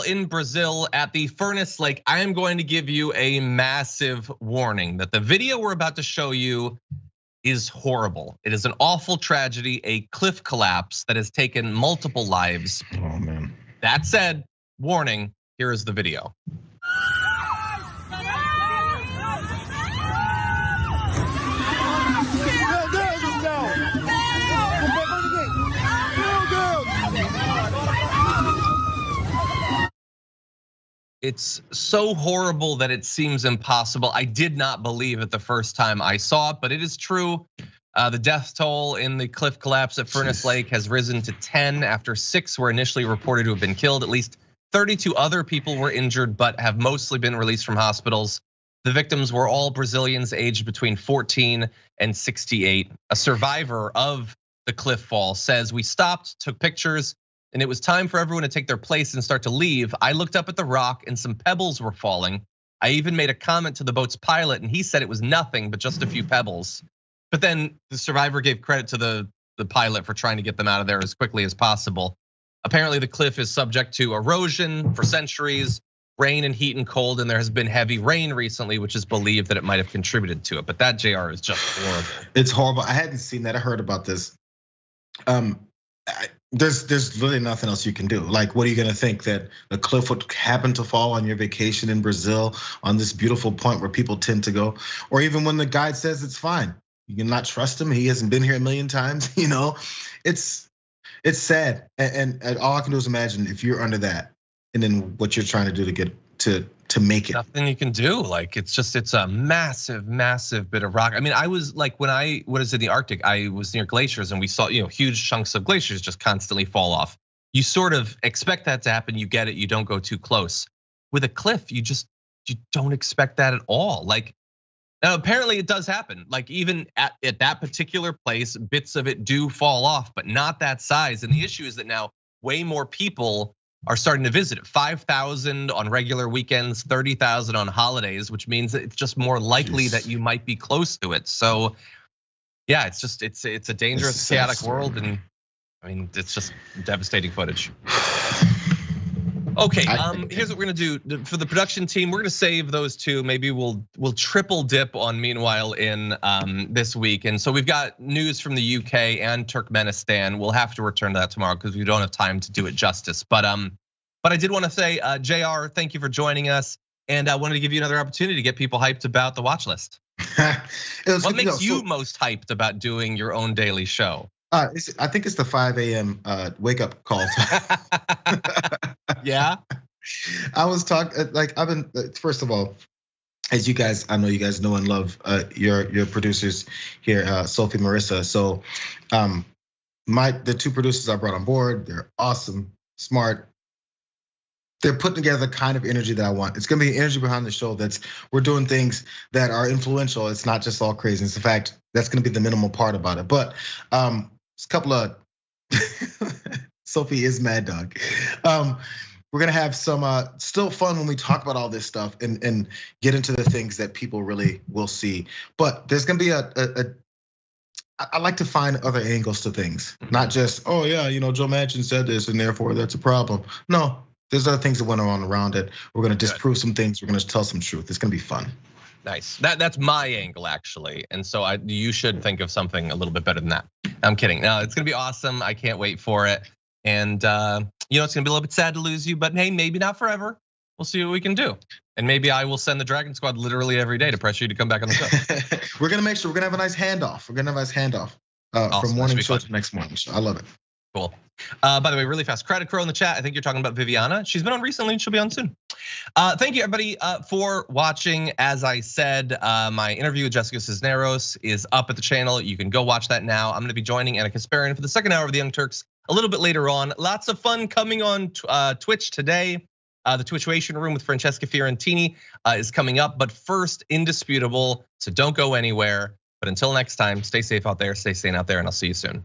in Brazil at the Furnace Lake, I am going to give you a massive warning that the video we're about to show you is horrible. It is an awful tragedy, a cliff collapse that has taken multiple lives. Oh man. That said, warning, here is the video. It's so horrible that it seems impossible. I did not believe it the first time I saw it, but it is true. The death toll in the cliff collapse at Furnace Lake has risen to 10 after 6 were initially reported to have been killed. At least 32 other people were injured, but have mostly been released from hospitals. The victims were all Brazilians aged between 14 and 68. A survivor of the cliff fall says, we stopped, took pictures, and it was time for everyone to take their place and start to leave. I looked up at the rock and some pebbles were falling. I even made a comment to the boat's pilot and he said it was nothing but just a few pebbles. But then the survivor gave credit to the the pilot for trying to get them out of there as quickly as possible. Apparently the cliff is subject to erosion for centuries, rain and heat and cold, and there has been heavy rain recently, which is believed that it might have contributed to it. But that, JR, is just horrible. It's horrible. I hadn't seen that. I heard about this. There's really nothing else you can do. Like, what are you gonna think, that the cliff would happen to fall on your vacation in Brazil on this beautiful point where people tend to go? Or even when the guide says it's fine, you can not trust him. He hasn't been here a million times, It's sad, and all I can do is imagine if you're under that, and then what you're trying to do to get to make it. Nothing you can do. Like, it's a massive, massive bit of rock. I mean, I was like, when I was in the Arctic, I was near glaciers, and we saw huge chunks of glaciers just constantly fall off. You sort of expect that to happen. You get it. You don't go too close. With a cliff, you don't expect that at all. Like, now apparently it does happen. Like, even at that particular place, bits of it do fall off, but not that size. And the issue is that now way more people are starting to visit it. 5,000 on regular weekends, 30,000 on holidays, which means that it's just more likely that you might be close to it. So yeah, it's a dangerous, chaotic world, and I mean, it's just devastating footage. Okay, here's what we're gonna do for the production team. We're gonna save those two. Maybe we'll triple dip on Meanwhile in this week. And so we've got news from the UK and Turkmenistan. We'll have to return to that tomorrow because we don't have time to do it justice. But I did want to say, Jayar, thank you for joining us, and I wanted to give you another opportunity to get people hyped about the watch list. What makes you most hyped about doing your own daily show? I think it's the 5 a.m. Wake up call. Yeah, I was talking like I've been. First of all, as you guys, I know you guys know and love your producers here, Sophie, Marissa. So, the two producers I brought on board, they're awesome, smart. They're putting together the kind of energy that I want. It's gonna be energy behind the show. We're doing things that are influential. It's not just all crazy. In fact, that's gonna be the minimal part about it. But it's a couple of Sophie is Mad Dog. We're gonna have some still fun when we talk about all this stuff and get into the things that people really will see. But there's gonna be I like to find other angles to things, not just, oh yeah, Joe Manchin said this and therefore that's a problem. No, there's other things that went on around it. We're gonna disprove some things. We're gonna tell some truth. It's gonna be fun. Nice. That's my angle actually, and so you should think of something a little bit better than that. I'm kidding. No, it's gonna be awesome. I can't wait for it. And it's gonna be a little bit sad to lose you, but hey, maybe not forever. We'll see what we can do. And maybe I will send the Dragon Squad literally every day to pressure you to come back on the show. We're gonna make sure we're gonna have a nice handoff. We're gonna have a nice handoff awesome. From morning show to next morning show. I love it. Cool. By the way, really fast, Credit Crow in the chat. I think you're talking about Viviana. She's been on recently and she'll be on soon. Thank you everybody for watching. As I said, my interview with Jessica Cisneros is up at the channel. You can go watch that now. I'm gonna be joining Anna Kasparian for the second hour of the Young Turks a little bit later on. Lots of fun coming on Twitch today. The Twitchation room with Francesca Fiorentini is coming up, but first, Indisputable, so don't go anywhere. But until next time, stay safe out there, stay sane out there, and I'll see you soon.